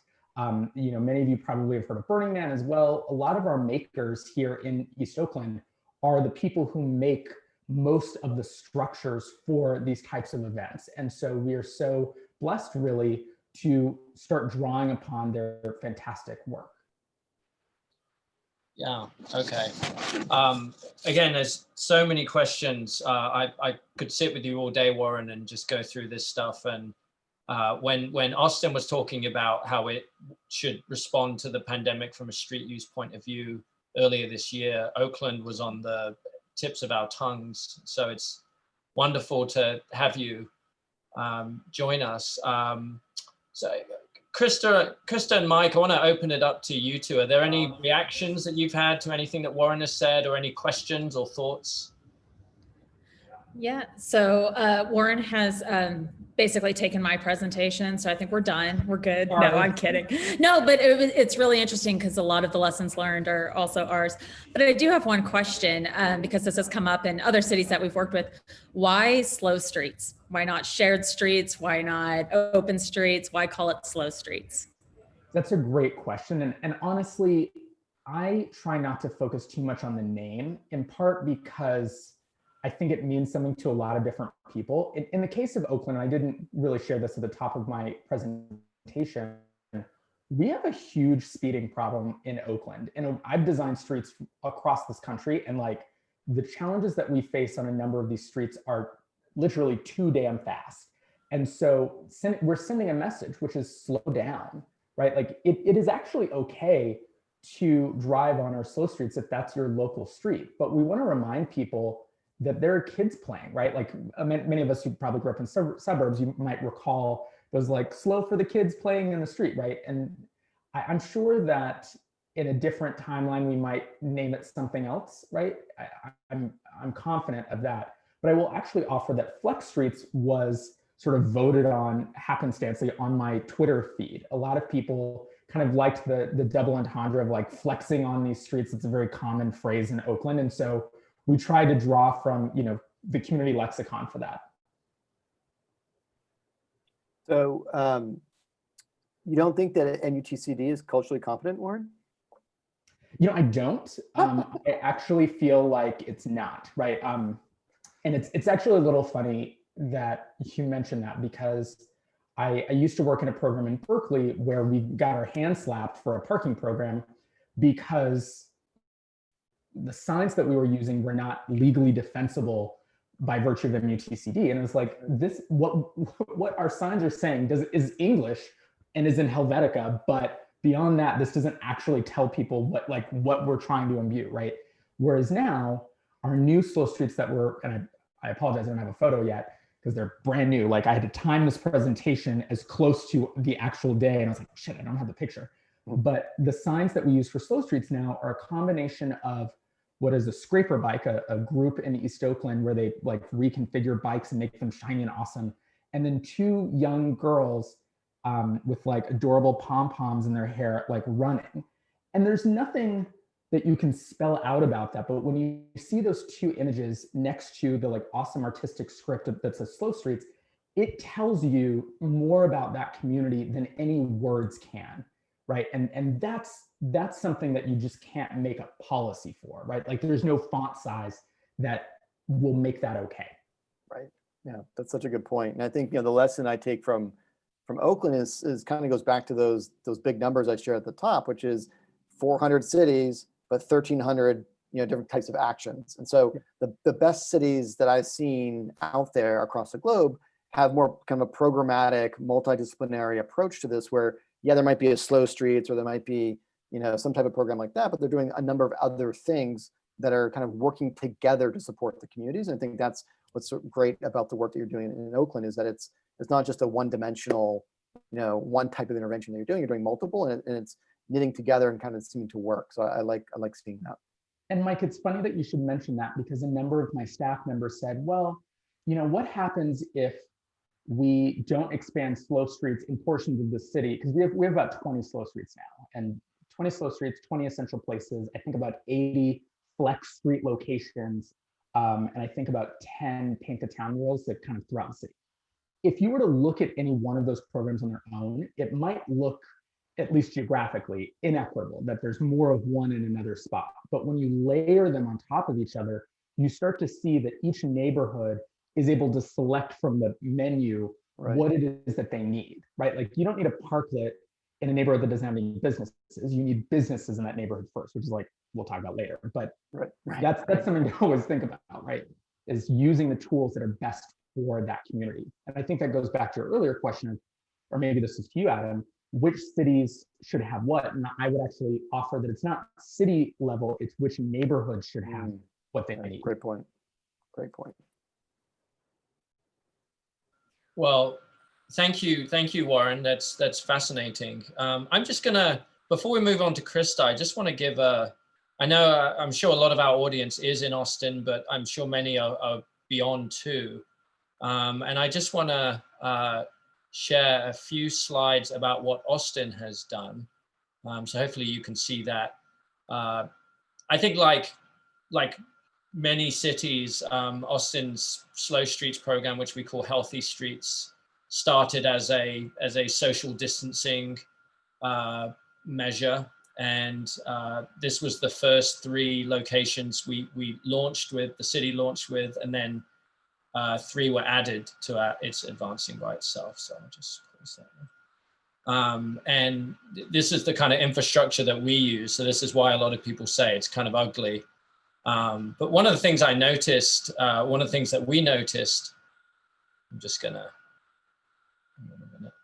F: You know, many of you probably have heard of Burning Man as well. A lot of our makers here in East Oakland are the people who make most of the structures for these types of events. And so we are so blessed really to start drawing upon their fantastic work.
B: Yeah, okay. Again, there's so many questions. I could sit with you all day, Warren, and just go through this stuff. And when Austin was talking about how it should respond to the pandemic from a street use point of view earlier this year, Oakland was on the tips of our tongues. So it's wonderful to have you join us. So Krista and Mike, I want to open it up to you two. Are there any reactions that you've had to anything that Warren has said, or any questions or thoughts?
E: Yeah, so Warren has basically taken my presentation, so I think we're done. We're good. No, I'm kidding. No, but it's really interesting because a lot of the lessons learned are also ours. But I do have one question because this has come up in other cities that we've worked with. Why slow streets? Why not shared streets? Why not open streets? Why call it slow streets?
F: That's a great question. And honestly, I try not to focus too much on the name, in part because I think it means something to a lot of different people. In the case of Oakland, I didn't really share this at the top of my presentation, we have a huge speeding problem in Oakland. And I've designed streets across this country, and like the challenges that we face on a number of these streets are literally too damn fast. And so we're sending a message, which is slow down, right? Like it is actually okay to drive on our slow streets if that's your local street. But we want to remind people that there are kids playing, right? Like many of us who probably grew up in suburbs, you might recall those like slow for the kids playing in the street, right? And I'm sure that in a different timeline, we might name it something else, right? I'm confident of that. But I will actually offer that Flex Streets was sort of voted on happenstancely on my Twitter feed. A lot of people kind of liked the double entendre of like flexing on these streets. It's a very common phrase in Oakland. And so we tried to draw from, you know, the community lexicon for that.
C: So you don't think that NUTCD is culturally competent, Warren?
F: You know, I don't. I actually feel like it's not, right? And it's actually a little funny that you mentioned that, because I used to work in a program in Berkeley where we got our hands slapped for a parking program because the signs that we were using were not legally defensible by virtue of MUTCD. And it was like, this, what our signs are saying is English and is in Helvetica, but beyond that, this doesn't actually tell people what we're trying to imbue, right? Whereas now, our new slow streets that were, and I apologize, I don't have a photo yet because they're brand new. Like I had to time this presentation as close to the actual day, and I was like, shit, I don't have the picture. But the signs that we use for slow streets now are a combination of what is a scraper bike, a group in East Oakland where they like reconfigure bikes and make them shiny and awesome. And then two young girls with like adorable pom-poms in their hair, like running. And there's nothing that you can spell out about that. But when you see those two images next to the like awesome artistic script that says slow streets, it tells you more about that community than any words can, right? And that's something that you just can't make a policy for, right? Like there's no font size that will make that okay.
C: Right. Yeah, that's such a good point. And I think, you know, the lesson I take from Oakland is kind of goes back to those big numbers I shared at the top, which is 400 cities, but 1,300, you know, different types of actions. And so the best cities that I've seen out there across the globe have more kind of a programmatic, multidisciplinary approach to this, where yeah, there might be a slow streets or there might be, you know, some type of program like that, but they're doing a number of other things that are kind of working together to support the communities. And I think that's what's so great about the work that you're doing in Oakland, is that it's not just a one-dimensional, you know, one type of intervention that you're doing multiple, and it's knitting together and kind of seeming to work. So I like seeing that.
F: And Mike, it's funny that you should mention that, because a number of my staff members said, well, you know, what happens if we don't expand slow streets in portions of the city? Because we have about 20 slow streets now, and 20 slow streets, 20 essential places. I think about 80 flex street locations, and I think about 10 paint the town murals that kind of throughout the city. If you were to look at any one of those programs on their own, it might look, at least geographically, inequitable, that there's more of one in another spot. But when you layer them on top of each other, you start to see that each neighborhood is able to select from the menu what it is that they need, right? Like you don't need a parklet in a neighborhood that doesn't have any businesses. You need businesses in that neighborhood first, which is like, we'll talk about later. But that's something to always think about, right? Is using the tools that are best for that community. And I think that goes back to your earlier question, or maybe this is to you, Adam, which cities should have what? And I would actually offer that it's not city level, it's which neighborhoods should have what they need.
C: Great point. Great point.
B: Well, thank you, Warren. That's fascinating. I'm just gonna, before we move on to Krista, I just want to give I know I'm sure a lot of our audience is in Austin, but I'm sure many are beyond too. And I just want to share a few slides about what Austin has done. So hopefully you can see that. I think like many cities, Austin's Slow Streets program, which we call Healthy Streets, started as a social distancing measure. And this was the first 3 locations we launched with, the city launched with, and then 3 were added to its advancing by itself. So I'll just close that. And this is the kind of infrastructure that we use. So this is why a lot of people say it's kind of ugly. But one of the things I noticed, one of the things that we noticed, I'm just gonna, hang on a minute.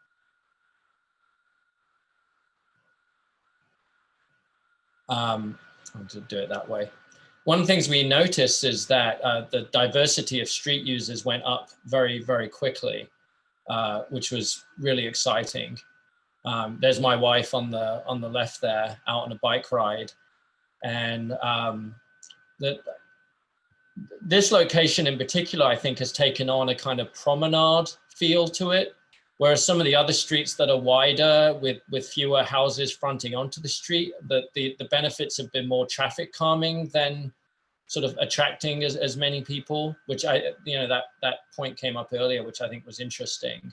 B: I'll just do it that way. One of the things we noticed is that the diversity of street users went up very, very quickly, which was really exciting. There's my wife on the left there, out on a bike ride, and this location in particular, I think, has taken on a kind of promenade feel to it, whereas some of the other streets that are wider with fewer houses fronting onto the street, the benefits have been more traffic calming than sort of attracting as many people, which that point came up earlier, which I think was interesting.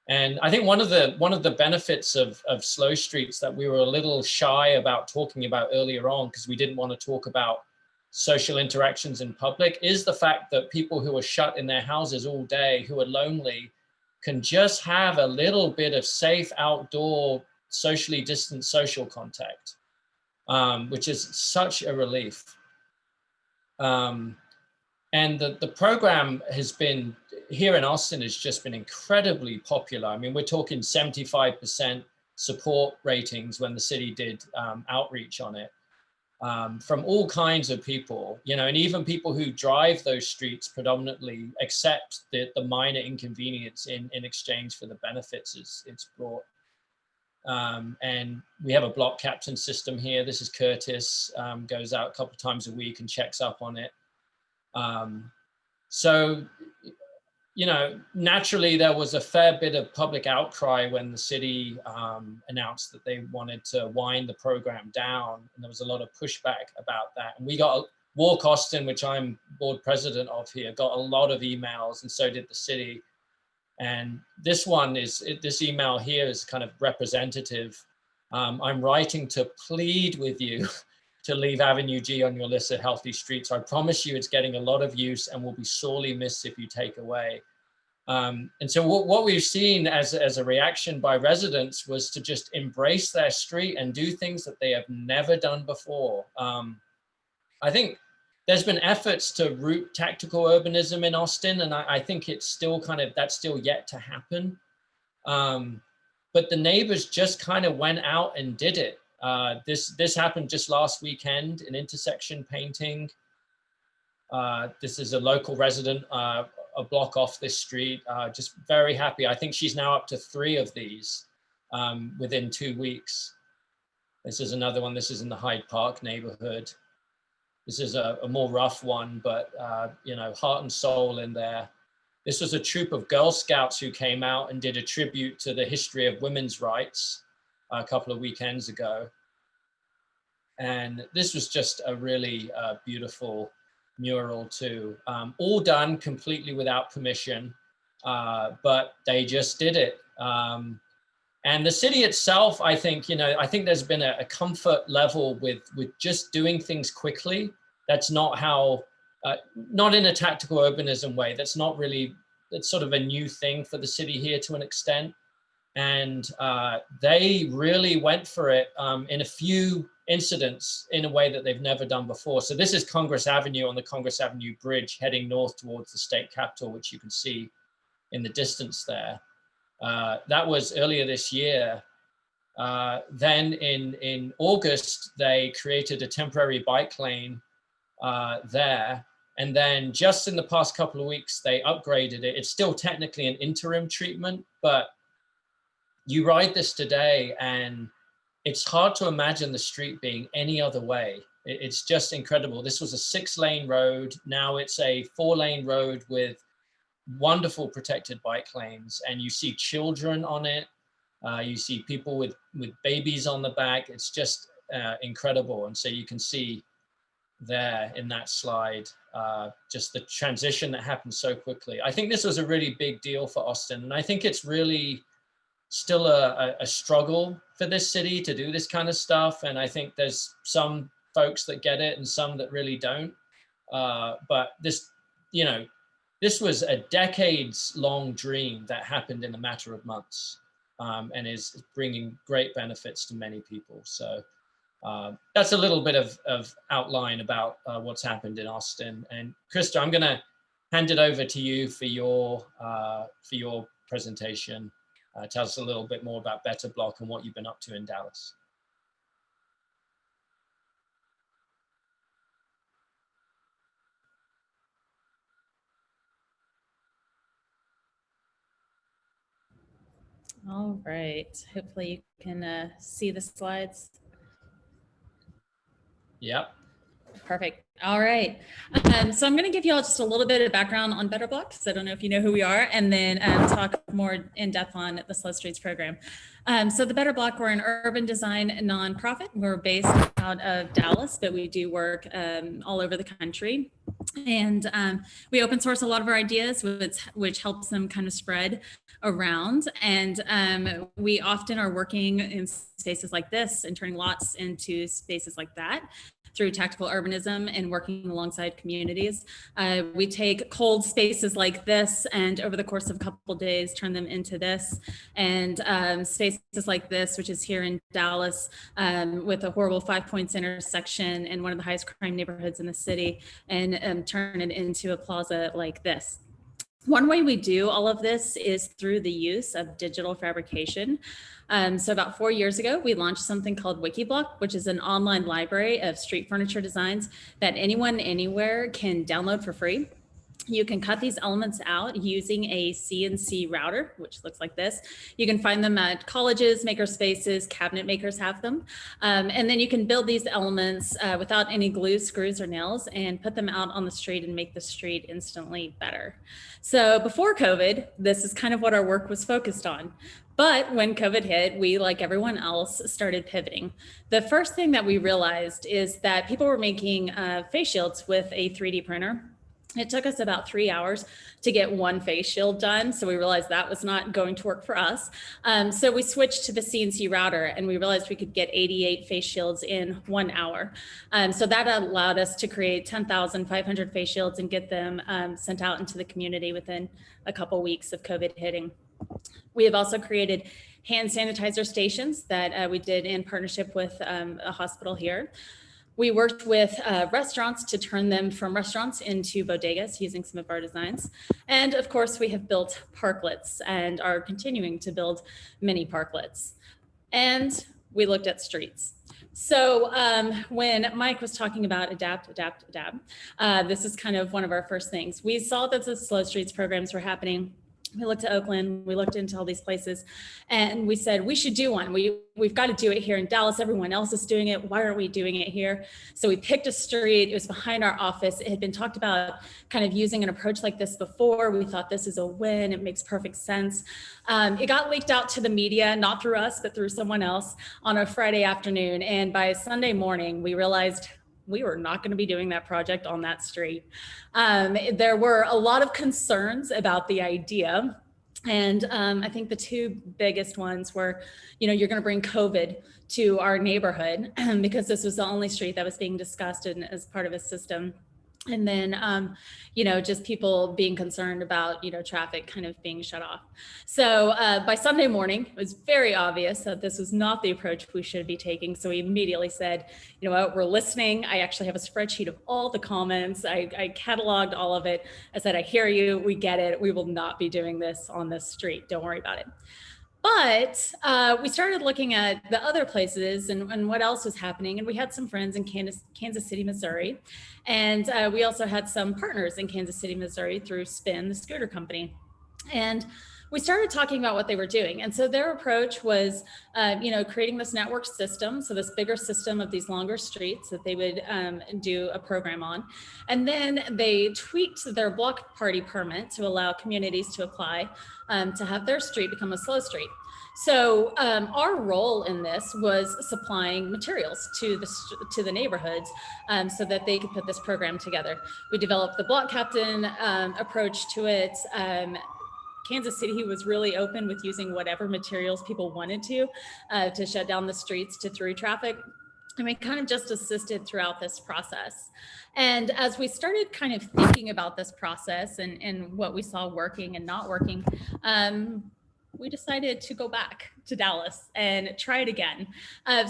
B: And I think one of the benefits of slow streets that we were a little shy about talking about earlier on, because we didn't want to talk about social interactions in public, is the fact that people who are shut in their houses all day, who are lonely, can just have a little bit of safe outdoor, socially distant social contact, which is such a relief. And the program has been, here in Austin, has just been incredibly popular. I mean, we're talking 75% support ratings when the city did outreach on it, from all kinds of people, and even people who drive those streets predominantly accept the minor inconvenience in exchange for the benefits it's brought. And we have a block captain system here. This is Curtis, goes out a couple of times a week and checks up on it. So, naturally there was a fair bit of public outcry when the city announced that they wanted to wind the program down, and there was a lot of pushback about that. And we got Walk Austin, which I'm board president of here, got a lot of emails, and so did the city. And this email here is kind of representative. I'm writing to plead with you to leave Avenue G on your list of healthy streets. I promise you it's getting a lot of use and will be sorely missed if you take away. And so what we've seen as a reaction by residents was to just embrace their street and do things that they have never done before. I think there's been efforts to root tactical urbanism in Austin, and I think it's still that's still yet to happen. But the neighbors just kind of went out and did it. This happened just last weekend, an intersection painting. This is a local resident, a block off this street, just very happy. I think she's now up to 3 of these within 2 weeks. This is another one. This is in the Hyde Park neighborhood. This is a more rough one, but heart and soul in there. This was a troop of Girl Scouts who came out and did a tribute to the history of women's rights a couple of weekends ago. And this was just a really beautiful mural too, all done completely without permission, but they just did it. And the city itself, I think, I think there's been a comfort level with just doing things quickly. That's not how, not in a tactical urbanism way. That's not really, it's sort of a new thing for the city here to an extent. And they really went for it in a few incidents in a way that they've never done before. So this is Congress Avenue on the Congress Avenue Bridge heading north towards the state capitol, which you can see in the distance there. That was earlier this year. Then in August, they created a temporary bike lane there. And then just in the past couple of weeks, they upgraded it. It's still technically an interim treatment, but you ride this today and it's hard to imagine the street being any other way. It's just incredible. This was a 6-lane road. Now it's a 4-lane road with wonderful protected bike lanes, and you see children on it. You see people with babies on the back. It's just incredible. And so you can see there in that slide, just the transition that happened so quickly. I think this was a really big deal for Austin. And I think it's really still a struggle for this city to do this kind of stuff. And I think there's some folks that get it and some that really don't. But this, this was a decades-long dream that happened in a matter of months, and is bringing great benefits to many people. So that's a little bit of outline about what's happened in Austin. And Krista, I'm going to hand it over to you for your presentation. Tell us a little bit more about Better Block and what you've been up to in Dallas.
E: All right, hopefully you can see the slides.
B: Yep.
E: Perfect. All right. So I'm going to give you all just a little bit of background on Better Block, because I don't know if you know who we are, and then talk more in depth on the Slow Streets program. So the Better Block, we're an urban design nonprofit. We're based out of Dallas, but we do work all over the country. And we open source a lot of our ideas, which helps them kind of spread around. And we often are working in spaces like this and turning lots into spaces like that through tactical urbanism and working alongside communities. We take cold spaces like this and over the course of a couple of days, turn them into this. And spaces like this, which is here in Dallas with a horrible 5 Points intersection and one of the highest crime neighborhoods in the city, and turn it into a plaza like this. One way we do all of this is through the use of digital fabrication. So about 4 years ago, we launched something called WikiBlock, which is an online library of street furniture designs that anyone, anywhere can download for free. You can cut these elements out using a CNC router, which looks like this. You can find them at colleges, maker spaces, cabinet makers have them. And then you can build these elements without any glue, screws, or nails and put them out on the street and make the street instantly better. So before COVID, this is kind of what our work was focused on. But when COVID hit, we, like everyone else, started pivoting. The first thing that we realized is that people were making face shields with a 3D printer. It took us about 3 hours to get one face shield done. So we realized that was not going to work for us. So we switched to the CNC router and we realized we could get 88 face shields in 1 hour. So that allowed us to create 10,500 face shields and get them sent out into the community within a couple weeks of COVID hitting. We have also created hand sanitizer stations that we did in partnership with a hospital here. We worked with restaurants to turn them from restaurants into bodegas using some of our designs. And of course, we have built parklets and are continuing to build mini parklets. And we looked at streets. So when Mike was talking about adapt, this is kind of one of our first things. We saw that the Slow Streets programs were happening we looked at Oakland, we looked into all these places, and we said, we should do one. We've got to do it here in Dallas. Everyone else is doing it. Why aren't we doing it here? So we picked a street. It was behind our office. It had been talked about kind of using an approach like this before. We thought this is a win. It makes perfect sense. It got leaked out to the media, not through us, but through someone else on a Friday afternoon. And by Sunday morning, we realized we were not going to be doing that project on that street. There were a lot of concerns about the idea. And I think the two biggest ones were, you're going to bring COVID to our neighborhood because this was the only street that was being discussed as part of a system. And then, just people being concerned about, traffic kind of being shut off. So by Sunday morning, it was very obvious that this was not the approach we should be taking. So we immediately said, what, we're listening. I actually have a spreadsheet of all the comments. I cataloged all of it. I said, I hear you. We get it. We will not be doing this on this street. Don't worry about it. But we started looking at the other places and what else was happening. And we had some friends in Kansas City, Missouri. And we also had some partners in Kansas City, Missouri through Spin, the scooter company. And we started talking about what they were doing. And so their approach was, creating this network system. So this bigger system of these longer streets that they would do a program on. And then they tweaked their block party permit to allow communities to apply to have their street become a slow street. So our role in this was supplying materials to the neighborhoods so that they could put this program together. We developed the block captain approach to it. Kansas City was really open with using whatever materials people wanted to shut down the streets to through traffic. And we kind of just assisted throughout this process. And as we started kind of thinking about this process and what we saw working and not working, we decided to go back to Dallas and try it again.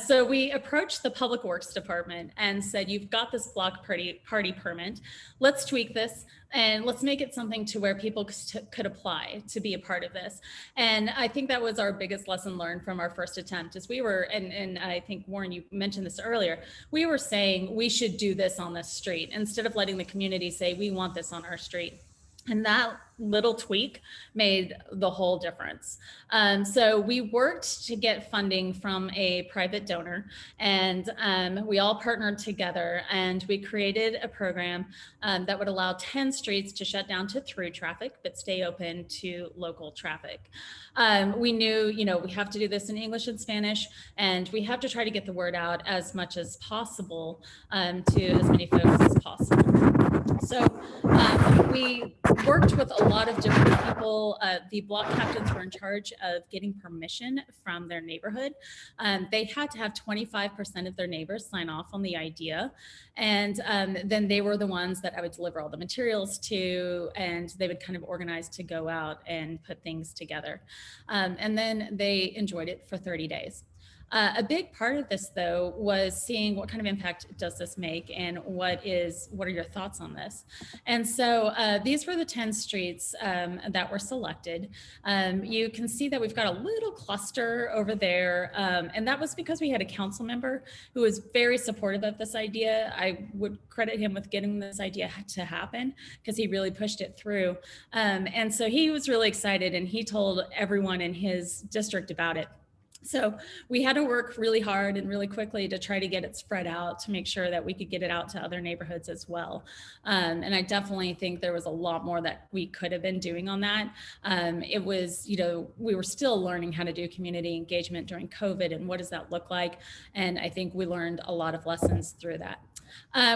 E: So we approached the Public Works Department and said, you've got this block party permit. Let's tweak this and let's make it something to where people could apply to be a part of this. And I think that was our biggest lesson learned from our first attempt is we were, and I think Warren, you mentioned this earlier, we were saying we should do this on this street instead of letting the community say, we want this on our street. And that little tweak made the whole difference. So we worked to get funding from a private donor, and we all partnered together and we created a program that would allow 10 streets to shut down to through traffic, but stay open to local traffic. We knew, we have to do this in English and Spanish, and we have to try to get the word out as much as possible to as many folks as possible. So we worked with a lot of different people. The block captains were in charge of getting permission from their neighborhood. They had to have 25% of their neighbors sign off on the idea. And then they were the ones that I would deliver all the materials to, and they would kind of organize to go out and put things together. And then they enjoyed it for 30 days. A big part of this, though, was seeing what kind of impact does this make and what are your thoughts on this? And so these were the 10 streets that were selected. You can see that we've got a little cluster over there. And that was because we had a council member who was very supportive of this idea. I would credit him with getting this idea to happen because he really pushed it through. And so he was really excited and he told everyone in his district about it. So we had to work really hard and really quickly to try to get it spread out to make sure that we could get it out to other neighborhoods as well. And I definitely think there was a lot more that we could have been doing on that. It was, we were still learning how to do community engagement during COVID and what does that look like? And I think we learned a lot of lessons through that.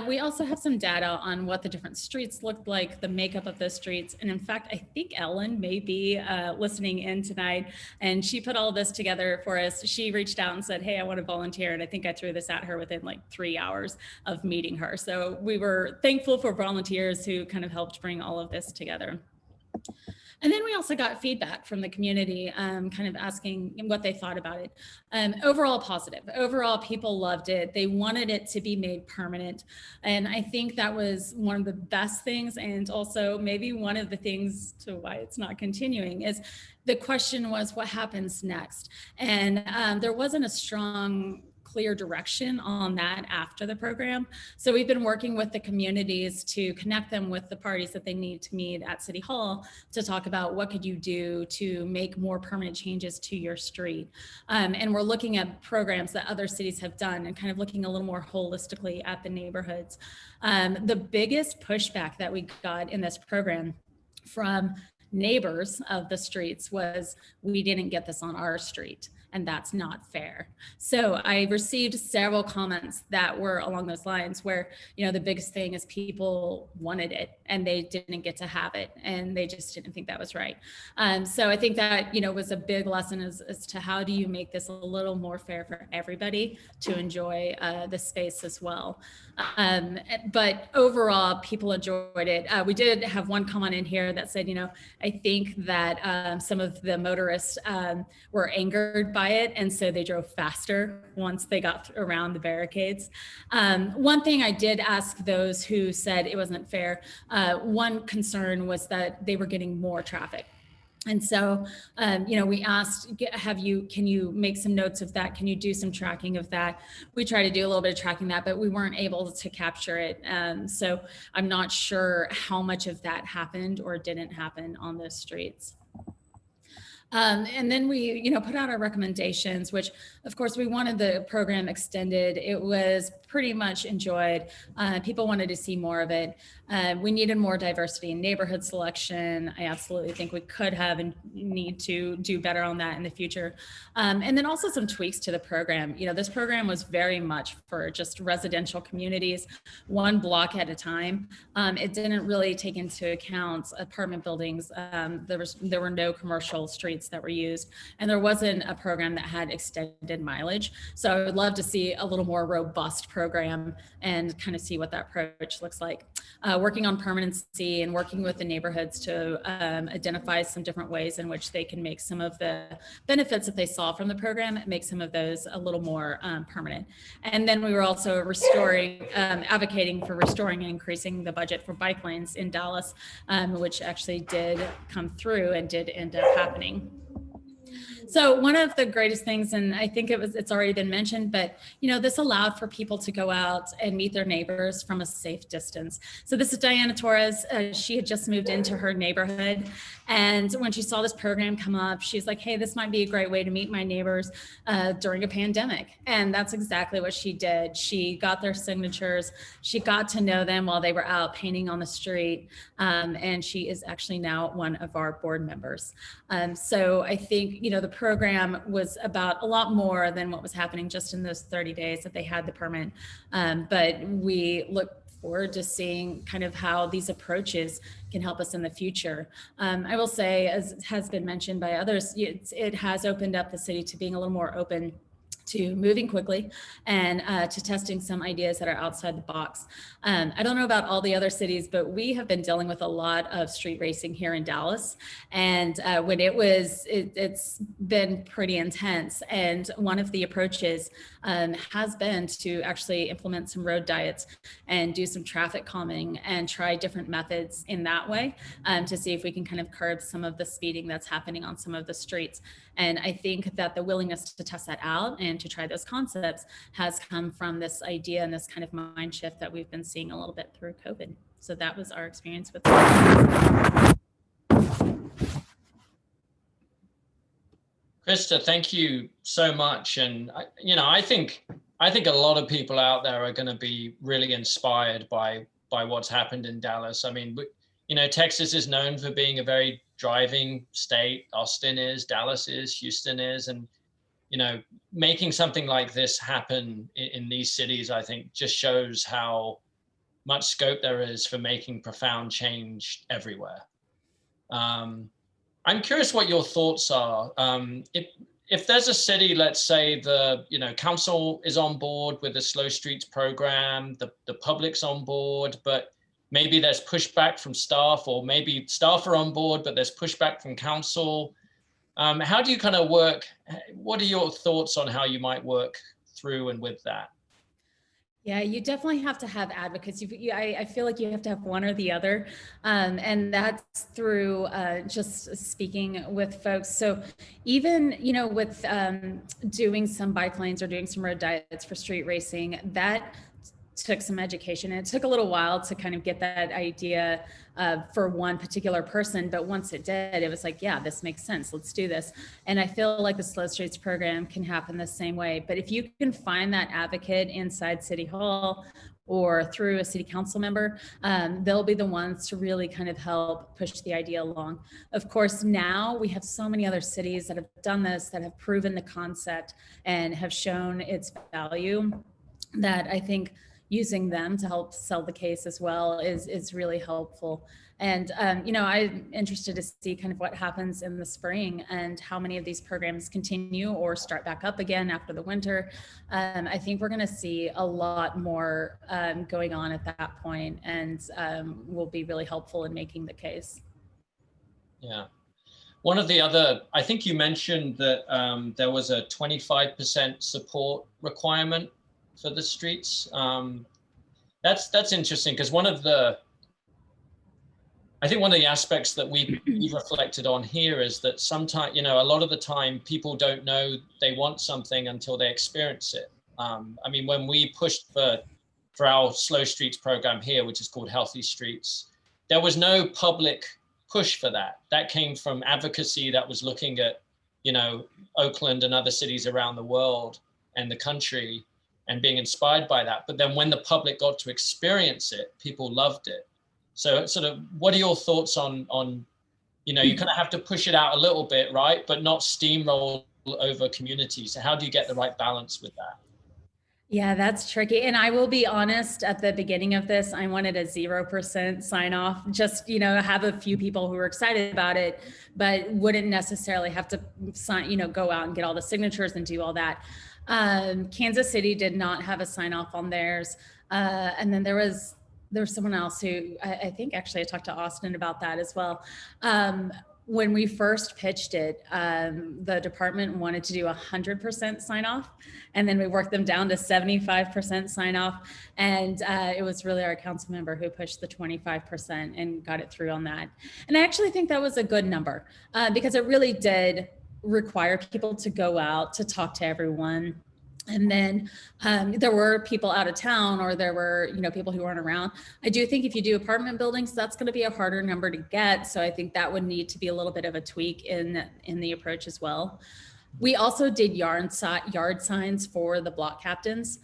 E: We also have some data on what the different streets looked like, the makeup of those streets. And in fact, I think Ellen may be listening in tonight, and she put all this together for us. She reached out and said, hey, I want to volunteer. And I think I threw this at her within like 3 hours of meeting her. So we were thankful for volunteers who kind of helped bring all of this together. And then we also got feedback from the community, kind of asking what they thought about it. Overall positive. Overall, people loved it. They wanted it to be made permanent. And I think that was one of the best things, and also maybe one of the things to why it's not continuing is the question was what happens next? And there wasn't a strong clear direction on that after the program. So we've been working with the communities to connect them with the parties that they need to meet at City Hall to talk about what could you do to make more permanent changes to your street. And we're looking at programs that other cities have done and kind of looking a little more holistically at the neighborhoods. The biggest pushback that we got in this program from neighbors of the streets was, we didn't get this on our street, and that's not fair. So I received several comments that were along those lines where, you know, the biggest thing is people wanted it and they didn't get to have it, and they just didn't think that was right. So I think that, you know, was a big lesson as to how do you make this a little more fair for everybody to enjoy the space as well. But overall, people enjoyed it. We did have one comment in here that said, you know, I think that some of the motorists were angered by it, and so they drove faster once they got around the barricades. One thing I did ask those who said it wasn't fair, one concern was that they were getting more traffic. And so, you know, we asked, can you make some notes of that? Can you do some tracking of that? We tried to do a little bit of tracking that, but we weren't able to capture it. So I'm not sure how much of that happened or didn't happen on those streets. And then we, you know, put out our recommendations, which of course we wanted the program extended. It was pretty much enjoyed. People wanted to see more of it. We needed more diversity in neighborhood selection. I absolutely think we could have and need to do better on that in the future. And then also some tweaks to the program. You know, this program was very much for just residential communities, one block at a time. It didn't really take into account apartment buildings. There were no commercial streets that were used, and there wasn't a program that had extended mileage. So I would love to see a little more robust program and kind of see what that approach looks like. Working on permanency and working with the neighborhoods to identify some different ways in which they can make some of the benefits that they saw from the program, make some of those a little more permanent. And then we were also advocating for restoring and increasing the budget for bike lanes in Dallas, which actually did come through and did end up happening. So one of the greatest things, and I think it's already been mentioned, but you know, this allowed for people to go out and meet their neighbors from a safe distance. So this is Diana Torres. She had just moved into her neighborhood, and when she saw this program come up, she's like, hey, this might be a great way to meet my neighbors during a pandemic. And that's exactly what she did. She got their signatures. She got to know them while they were out painting on the street. And she is actually now one of our board members. So I think, you know, the program was about a lot more than what was happening just in those 30 days that they had the permit. But we look forward to seeing kind of how these approaches can help us in the future. I will say, as has been mentioned by others, it has opened up the city to being a little more open to moving quickly and to testing some ideas that are outside the box. I don't know about all the other cities, but we have been dealing with a lot of street racing here in Dallas. And when it's been pretty intense. And one of the approaches has been to actually implement some road diets and do some traffic calming and try different methods in that way to see if we can kind of curb some of the speeding that's happening on some of the streets. And I think that the willingness to test that out and to try those concepts has come from this idea and this kind of mind shift that we've been seeing a little bit through COVID. So that was our experience with that.
B: Krista, thank you so much. And you know, I think a lot of people out there are going to be really inspired by what's happened in Dallas. I mean, you know, Texas is known for being a very driving state. Austin is, Dallas is, Houston is, and you know, making something like this happen in these cities, I think, just shows how much scope there is for making profound change everywhere. I'm curious what your thoughts are. If there's a city, let's say the council is on board with the Slow Streets program, the public's on board, but maybe there's pushback from staff, or maybe staff are on board, but there's pushback from council. How do you kind of work? What are your thoughts on how you might work through and with that?
E: Yeah, you definitely have to have advocates. I feel like you have to have one or the other. And that's through just speaking with folks. So even, with doing some bike lanes or doing some road diets for street racing, that took some education. And it took a little while to kind of get that idea for one particular person. But once it did, it was like, yeah, this makes sense. Let's do this. And I feel like the Slow Streets program can happen the same way. But if you can find that advocate inside City Hall or through a city council member, they'll be the ones to really kind of help push the idea along. Of course, now we have so many other cities that have done this, that have proven the concept and have shown its value, that I think using them to help sell the case as well is really helpful. And, I'm interested to see kind of what happens in the spring and how many of these programs continue or start back up again after the winter. I think we're going to see a lot more going on at that point, and will be really helpful in making the case.
B: Yeah. One of the other, I think you mentioned that there was a 25% support requirement for the streets. That's interesting, because I think one of the aspects that we've reflected on here is that sometimes, a lot of the time people don't know they want something until they experience it. I mean, when we pushed for our Slow Streets program here, which is called Healthy Streets, there was no public push for that. That came from advocacy that was looking at, Oakland and other cities around the world and the country, and being inspired by that. But then when the public got to experience it, people loved it. So sort of, what are your thoughts on you kind of have to push it out a little bit, right? But not steamroll over communities. So how do you get the right balance with that?
E: Yeah, that's tricky. And I will be honest, at the beginning of this, I wanted a 0% sign off, just, have a few people who were excited about it, but wouldn't necessarily have to sign, go out and get all the signatures and do all that. Kansas City did not have a sign off on theirs. And then there was someone else who I think actually I talked to Austin about that as well. When we first pitched it, the department wanted to do 100% sign off, and then we worked them down to 75% sign off. And it was really our council member who pushed the 25% and got it through on that. And I actually think that was a good number because it really did require people to go out to talk to everyone. And then there were people out of town, or there were, people who weren't around. I do think if you do apartment buildings, that's going to be a harder number to get. So I think that would need to be a little bit of a tweak in the approach as well. We also did yard signs for the block captains.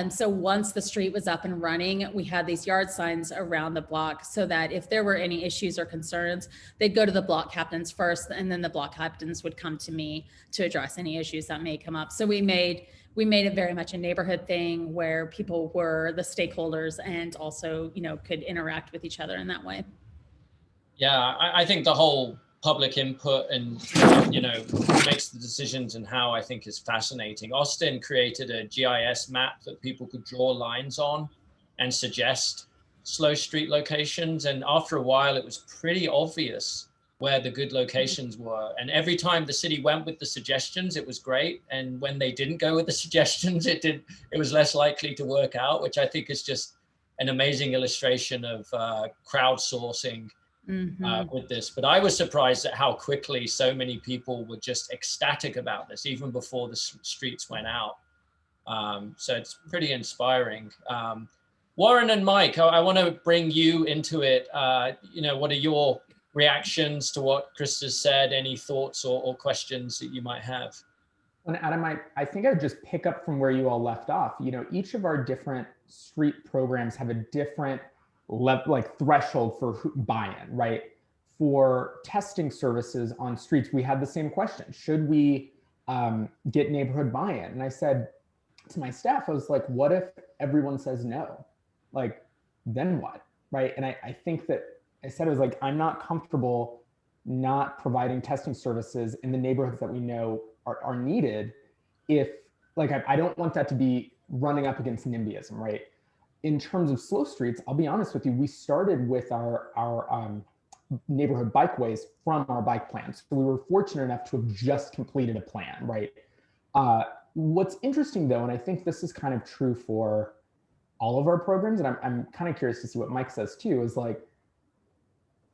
E: So once the street was up and running, we had these yard signs around the block so that if there were any issues or concerns, they'd go to the block captains first, and then the block captains would come to me to address any issues that may come up. So we made it very much a neighborhood thing where people were the stakeholders and also, could interact with each other in that way.
B: Yeah, I think the whole public input and, who makes the decisions and how, I think, is fascinating. Austin created a GIS map that people could draw lines on and suggest slow street locations. And after a while, it was pretty obvious where the good locations were. And every time the city went with the suggestions, it was great. And when they didn't go with the suggestions, it was less likely to work out, which I think is just an amazing illustration of crowdsourcing with this. But I was surprised at how quickly so many people were just ecstatic about this, even before the streets went out. So it's pretty inspiring. Warren and Mike, I want to bring you into it. What are your reactions to what Chris has said? Any thoughts or questions that you might have?
F: And Adam, I think I would just pick up from where you all left off. Each of our different street programs have a different threshold for buy-in, right? For testing services on streets, we had the same question. Should we get neighborhood buy-in? And I said to my staff, I was like, what if everyone says no? Then what, right? And I think that I said, I'm not comfortable not providing testing services in the neighborhoods that we know are needed if, I don't want that to be running up against NIMBYism, right? In terms of slow streets, I'll be honest with you, we started with our neighborhood bikeways from our bike plans. So we were fortunate enough to have just completed a plan, right? What's interesting though, and I think this is kind of true for all of our programs, and I'm kind of curious to see what Mike says too, is like,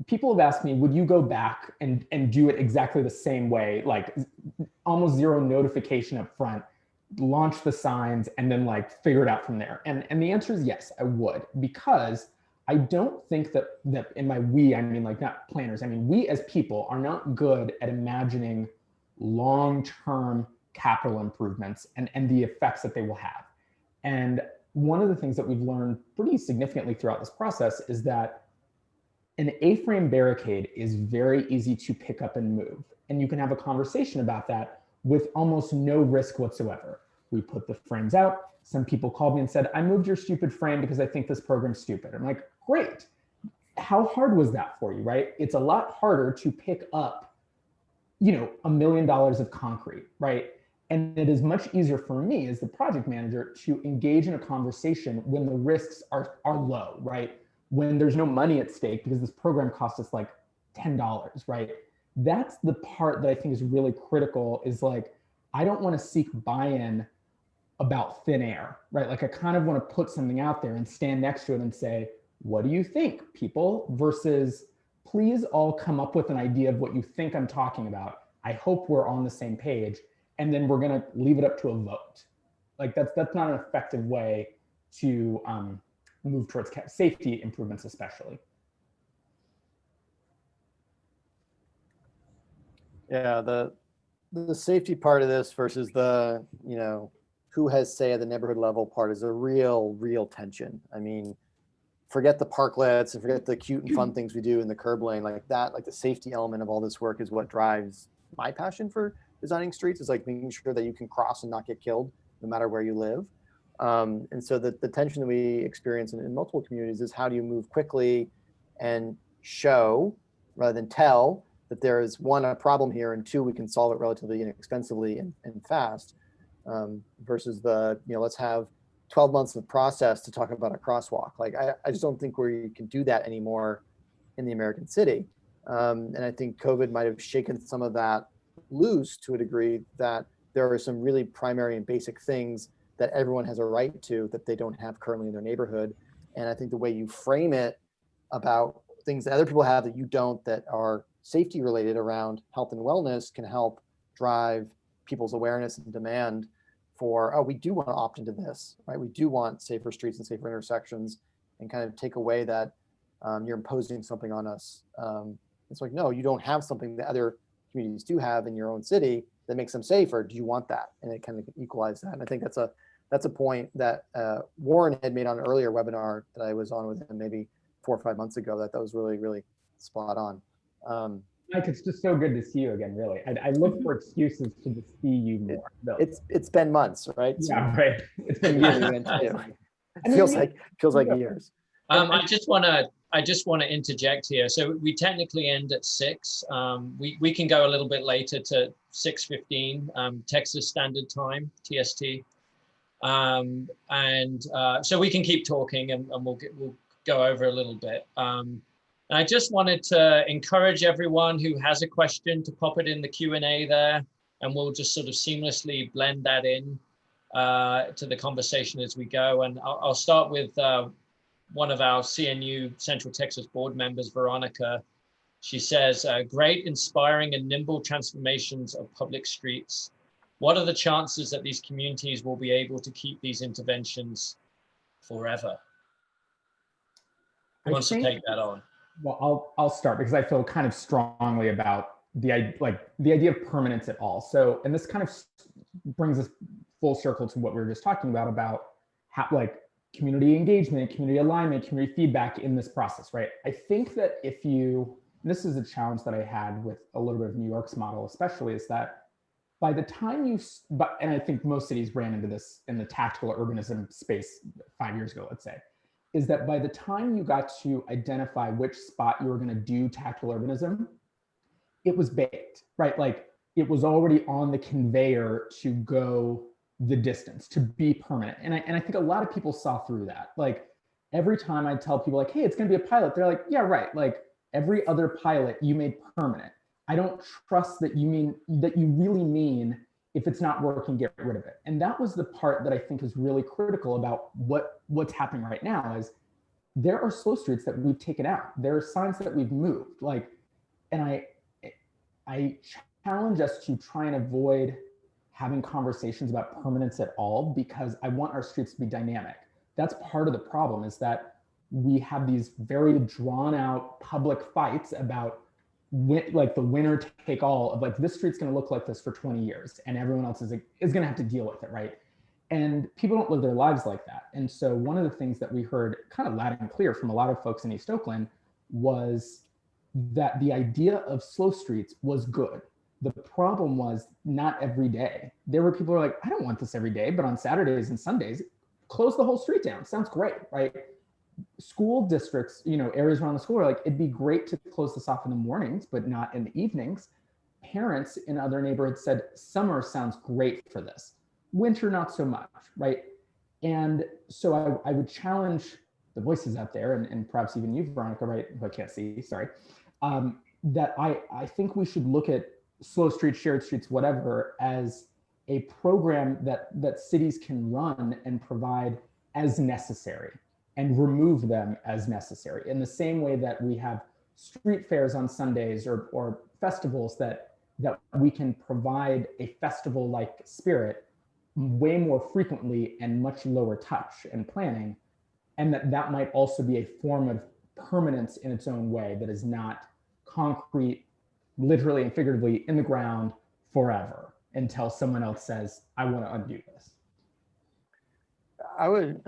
F: people have asked me, would you go back and do it exactly the same way, like almost zero notification up front, launch the signs, and then like figure it out from there? And the answer is yes, I would, because I don't think that in my we, I mean like not planners, I mean we as people are not good at imagining long-term capital improvements and the effects that they will have. And one of the things that we've learned pretty significantly throughout this process is that an A-frame barricade is very easy to pick up and move. And you can have a conversation about that with almost no risk whatsoever. We put the frames out. Some people called me and said, I moved your stupid frame because I think this program's stupid. I'm like, great. How hard was that for you, right? It's a lot harder to pick up, you know, $1 million of concrete, right? And it is much easier for me as the project manager to engage in a conversation when the risks are low, right? When there's no money at stake because this program cost us like $10, right? That's the part that I think is really critical, is like, I don't want to seek buy-in about thin air, right? Like I kind of want to put something out there and stand next to it and say, what do you think, people? Versus, please all come up with an idea of what you think I'm talking about. I hope we're on the same page, and then we're going to leave it up to a vote. Like that's not an effective way to move towards safety improvements, especially.
C: Yeah, the safety part of this versus the, you know, who has say at the neighborhood level part is a real tension. I mean, forget the parklets and forget the cute and fun things we do in the curb lane, like that, like the safety element of all this work is what drives my passion for designing streets, is like making sure that you can cross and not get killed no matter where you live. And so the tension that we experience in multiple communities is, how do you move quickly and show rather than tell that there is, one, a problem here, and two, we can solve it relatively inexpensively and fast, versus the, you know, let's have 12 months of process to talk about a crosswalk. Like I just don't think we can do that anymore in the American city. And I think COVID might have shaken some of that loose to a degree, that there are some really primary and basic things that everyone has a right to that they don't have currently in their neighborhood. And I think the way you frame it about things that other people have that you don't, that are safety related around health and wellness, can help drive people's awareness and demand for, oh, we do want to opt into this, right? We do want safer streets and safer intersections, and kind of take away that you're imposing something on us. It's like, no, you don't have something that other communities do have in your own city that makes them safer. Do you want that? And it kind of equalizes that. And I think that's a point that Warren had made on an earlier webinar that I was on with him maybe 4 or 5 months ago. That was really spot on.
F: Mike, it's just so good to see you again, really. I look for excuses to just see you more.
C: It's been months, right?
F: Yeah, right. It's been
C: years. It feels like years.
B: I just want to interject here. So we technically end at 6. We can go a little bit later to 6:15 Texas Standard Time, TST. So we can keep talking, and we'll go over a little bit. And I just wanted to encourage everyone who has a question to pop it in the Q&A there, and we'll just sort of seamlessly blend that in to the conversation as we go. And I'll start with one of our CNU Central Texas board members, Veronica. She says, great, inspiring and nimble transformations of public streets. What are the chances that these communities will be able to keep these interventions forever? Who wants to take that on?
F: Well, I'll start, because I feel kind of strongly about the idea of permanence at all. So, and this kind of brings us full circle to what we were just talking about how, like, community engagement, community alignment, community feedback in this process, right? I think that this is a challenge that I had with a little bit of New York's model, especially, is that by the time and I think most cities ran into this in the tactical urbanism space 5 years ago, let's say, is that by the time you got to identify which spot you were going to do tactical urbanism, it was baked, right? Like it was already on the conveyor to go the distance, to be permanent. And I think a lot of people saw through that. Like every time I tell people like, hey, it's going to be a pilot, they're like, yeah, right. Like every other pilot you made permanent. I don't trust that you really mean if it's not working, get rid of it. And that was the part that I think is really critical about what's happening right now is there are slow streets that we've taken out. There are signs that we've moved. And I challenge us to try and avoid having conversations about permanence at all, because I want our streets to be dynamic. That's part of the problem, is that we have these very drawn out public fights about like the winner take all of like, this street's going to look like this for 20 years and everyone else is going to have to deal with it, right? And people don't live their lives like that. And so one of the things that we heard kind of loud and clear from a lot of folks in East Oakland was that the idea of slow streets was good. The problem was not every day. There were people who were like, I don't want this every day, but on Saturdays and Sundays, close the whole street down. Sounds great, right? School districts, areas around the school are like, it'd be great to close this off in the mornings, but not in the evenings. Parents in other neighborhoods said, summer sounds great for this. Winter, not so much, right? And so I would challenge the voices out there, and perhaps even you, Veronica, right, who I can't see, sorry, that I think we should look at slow streets, shared streets, whatever, as a program that cities can run and provide as necessary and remove them as necessary. In the same way that we have street fairs on Sundays or festivals that we can provide a festival-like spirit way more frequently and much lower touch and planning, and that might also be a form of permanence in its own way that is not concrete, literally and figuratively in the ground forever until someone else says, I want to undo this.
C: I would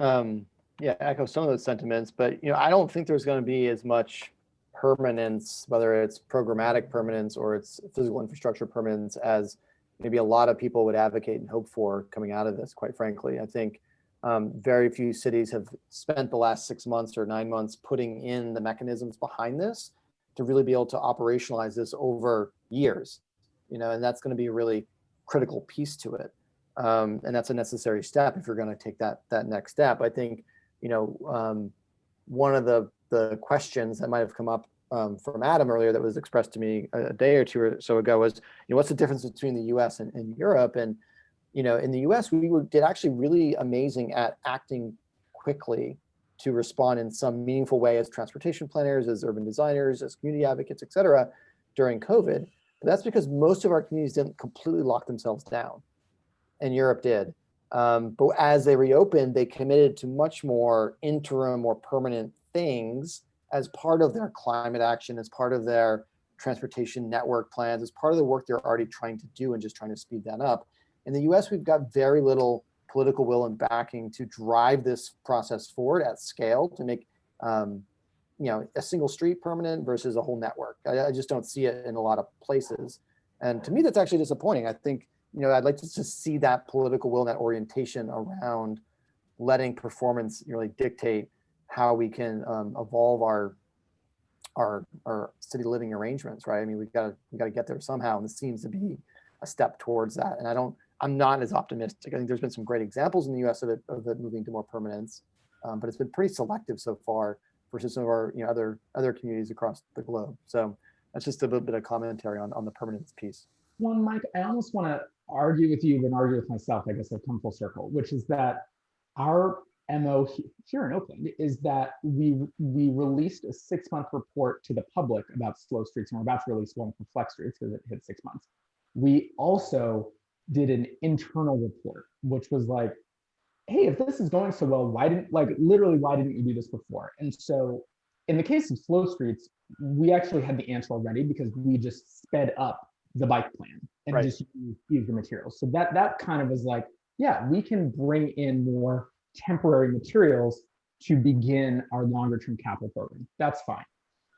C: echo some of those sentiments, but I don't think there's going to be as much permanence, whether it's programmatic permanence or it's physical infrastructure permanence, as maybe a lot of people would advocate and hope for coming out of this, quite frankly. I think very few cities have spent the last 6 months or 9 months putting in the mechanisms behind this to really be able to operationalize this over years, and that's going to be a really critical piece to it. And that's a necessary step if you're going to take that next step. I think, one of the questions that might have come up from Adam earlier that was expressed to me a day or two or so ago was, what's the difference between the US and Europe? And, in the US, we did actually really amazing at acting quickly to respond in some meaningful way as transportation planners, as urban designers, as community advocates, et cetera, during COVID. But that's because most of our communities didn't completely lock themselves down, and Europe did. But as they reopened, they committed to much more interim or permanent things as part of their climate action, as part of their transportation network plans, as part of the work they're already trying to do and just trying to speed that up. In the US, we've got very little political will and backing to drive this process forward at scale to make a single street permanent versus a whole network. I just don't see it in a lot of places. And to me, that's actually disappointing. I think, I'd like to just see that political will and that orientation around letting performance really dictate how we can evolve our city living arrangements, right? I mean, we got to get there somehow, and this seems to be a step towards that. And I'm not as optimistic. I think there's been some great examples in the U.S. of it moving to more permanence, but it's been pretty selective so far versus some of our other communities across the globe. So that's just a little bit of commentary on the permanence piece.
F: Well, Mike, I almost want to argue with you and argue with myself. I guess I've come full circle, which is that our MO here in Oakland is that we released a 6-month report to the public about slow streets, and we're about to release one for flex streets because it hit 6 months. We also did an internal report, which was like, hey, if this is going so well, why didn't you do this before? And so in the case of slow streets, we actually had the answer already because we just sped up the bike plan and just use the materials. So that kind of was like, yeah, we can bring in more temporary materials to begin our longer term capital program. That's fine.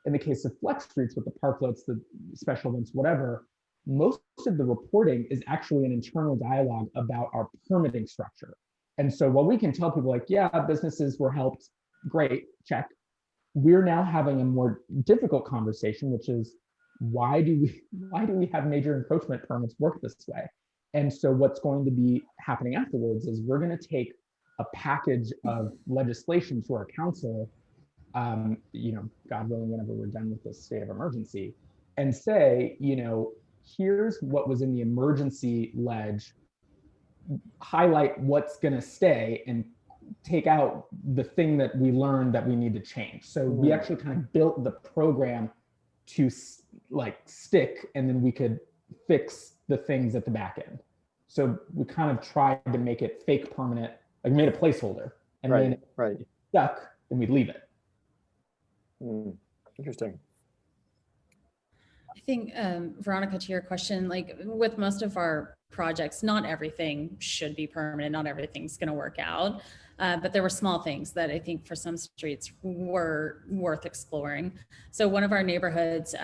F: In the case of flex streets with the parklets, the special events, whatever, most of the reporting is actually an internal dialogue about our permitting structure. And so while we can tell people like, yeah, businesses were helped, great, check. We're now having a more difficult conversation, which is why do we have major encroachment permits work this way? And so what's going to be happening afterwards is we're going to take a package of legislation to our council, God willing, whenever we're done with this state of emergency, and say, here's what was in the emergency ledge highlight what's going to stay and take out the thing that we learned that we need to change. So we actually kind of built the program to like stick, and then we could fix the things at the back end. So we kind of tried to make it fake permanent, like made a placeholder, and then if it stuck, then we'd leave it.
C: Interesting.
E: I think, Veronica, to your question, like with most of our projects, not everything should be permanent, not everything's going to work out. But there were small things that I think for some streets were worth exploring. So one of our neighborhoods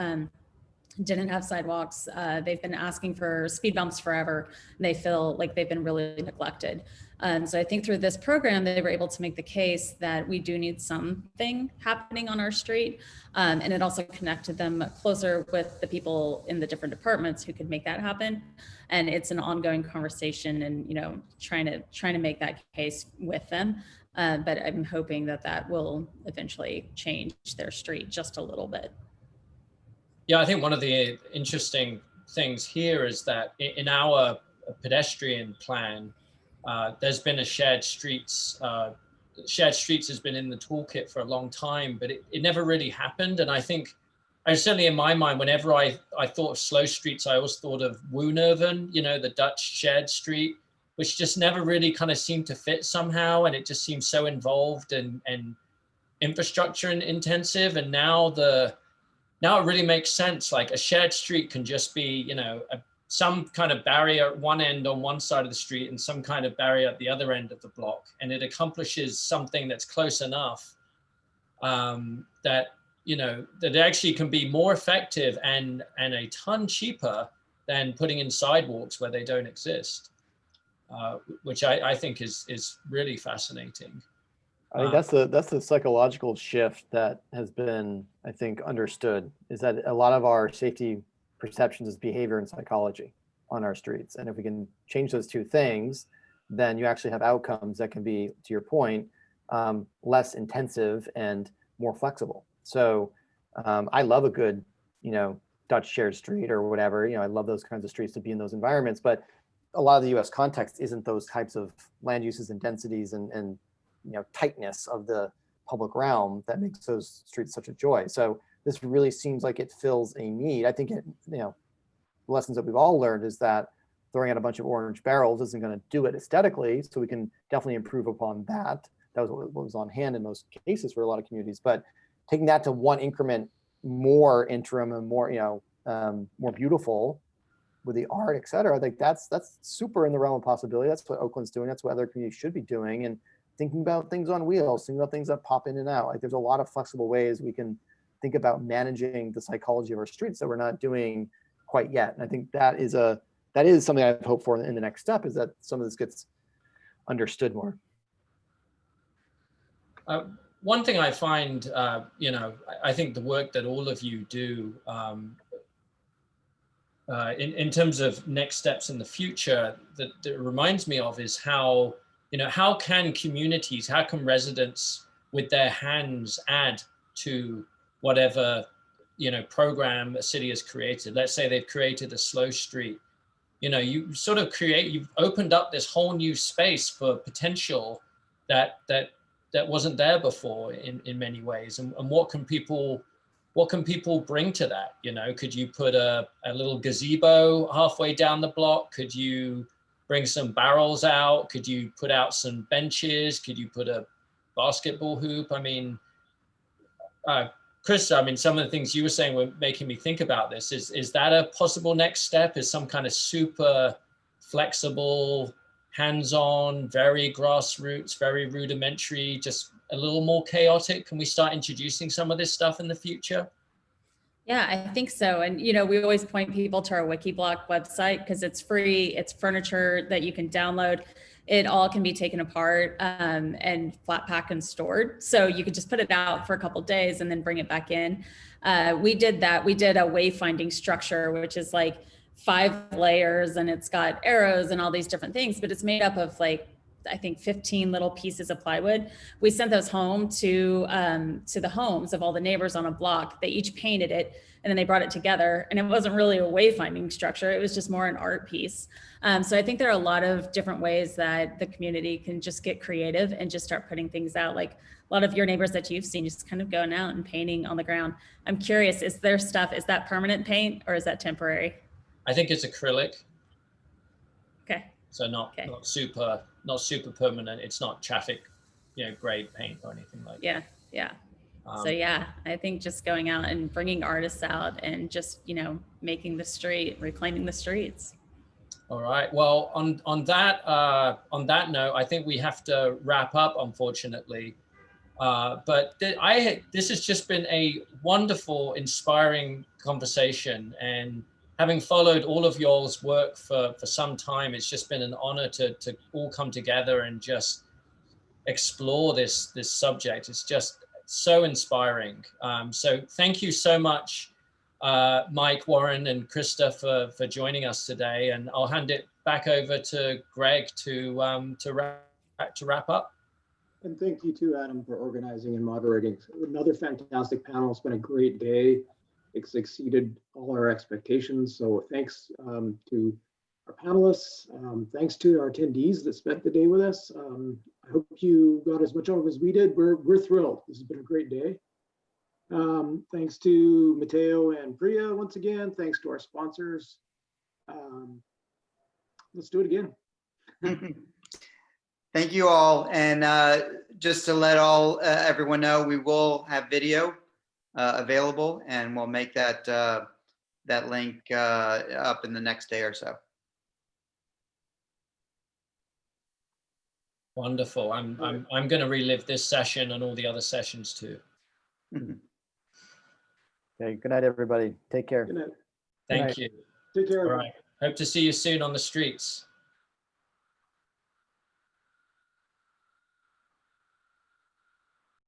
E: didn't have sidewalks. They've been asking for speed bumps forever. And they feel like they've been really neglected. So I think through this program, they were able to make the case that we do need something happening on our street. And it also connected them closer with the people in the different departments who could make that happen. And it's an ongoing conversation and, you know, trying to make that case with them. But I'm hoping that that will eventually change their street just a little bit.
B: Yeah, I think one of the interesting things here is that in our pedestrian plan, there's been a shared streets. Shared streets has been in the toolkit for a long time, but it never really happened. And I think, certainly in my mind, whenever I thought of slow streets, I always thought of Woonhoven, you know, the Dutch shared street, which just never really kind of seemed to fit somehow. And it just seemed so involved and infrastructure intensive. And now it really makes sense. Like a shared street can just be, you know, some kind of barrier at one end on one side of the street and some kind of barrier at the other end of the block. And it accomplishes something that's close enough that, you know, that actually can be more effective and a ton cheaper than putting in sidewalks where they don't exist, which I think is really fascinating.
C: I think that's the psychological shift that has been, I think, understood, is that a lot of our safety perceptions is behavior and psychology on our streets. And if we can change those two things, then you actually have outcomes that can be, to your point, less intensive and more flexible. So I love a good, you know, Dutch shared street or whatever, you know, I love those kinds of streets to be in those environments, but a lot of the US context isn't those types of land uses and densities and you know, tightness of the public realm that makes those streets such a joy. So this really seems like it fills a need. I think it, you know, the lessons that we've all learned is that throwing out a bunch of orange barrels isn't going to do it aesthetically. So we can definitely improve upon that. That was what was on hand in most cases for a lot of communities. But taking that to one increment more interim and more, you know, more beautiful with the art, et cetera, I think that's super in the realm of possibility. That's what Oakland's doing. That's what other communities should be doing. And thinking about things on wheels, thinking about things that pop in and out. Like there's a lot of flexible ways we can think about managing the psychology of our streets that we're not doing quite yet. And I think that is something I hope for in the next step, is that some of this gets understood more.
B: One thing I find, you know, I think the work that all of you do in terms of next steps in the future that reminds me of is how, you know, how can communities, how can residents with their hands add to whatever, you know, program a city has created? Let's say they've created a slow street. You know, you sort of you've opened up this whole new space for potential that wasn't there before in many ways. And what can people bring to that? You know, could you put a little gazebo halfway down the block? Could you bring some barrels out? Could you put out some benches? Could you put a basketball hoop? I mean, Chris, I mean, some of the things you were saying were making me think about this. Is that a possible next step? Is some kind of super flexible, hands-on, very grassroots, very rudimentary, just a little more chaotic? Can we start introducing some of this stuff in the future?
E: Yeah, I think so. And, you know, we always point people to our WikiBlock website because it's free. It's furniture that you can download. It all can be taken apart and flat packed and stored. So you could just put it out for a couple of days and then bring it back in. We did that. We did a wayfinding structure, which is like 5 layers, and it's got arrows and all these different things, but it's made up of like I think 15 little pieces of plywood. We sent those home to the homes of all the neighbors on a block. They each painted it, and then they brought it together. And it wasn't really a wayfinding structure. It was just more an art piece. So I think there are a lot of different ways that the community can just get creative and just start putting things out. Like a lot of your neighbors that you've seen just kind of going out and painting on the ground. I'm curious, is their stuff, is that permanent paint or is that temporary?
B: I think it's acrylic.
E: Okay.
B: So not super permanent. It's not traffic, grade paint or anything like that.
E: Yeah. So yeah, I think just going out and bringing artists out and just, making the street, reclaiming the streets.
B: All right. Well, on that note, I think we have to wrap up, unfortunately. But this has just been a wonderful, inspiring conversation, and having followed all of y'all's work for some time, it's just been an honor to all come together and just explore this subject. It's just so inspiring. So thank you so much, Mike, Warren, and Krista for joining us today. And I'll hand it back over to Greg to wrap up.
A: And thank you too, Adam, for organizing and moderating. Another fantastic panel. It's been a great day. It's exceeded all our expectations. So thanks to our panelists. Thanks to our attendees that spent the day with us. I hope you got as much out of as we did. We're thrilled. This has been a great day. Thanks to Mateo and Priya once again. Thanks to our sponsors. Let's do it again.
G: Thank you all. And just to let everyone know, we will have video available, and we'll make that link up in the next day or so.
B: Wonderful. I'm going to relive this session and all the other sessions too.
C: Okay. Good night, everybody. Take care.
A: Good night.
B: Thank you.
A: Take care.
B: All right. Hope to see you soon on the streets.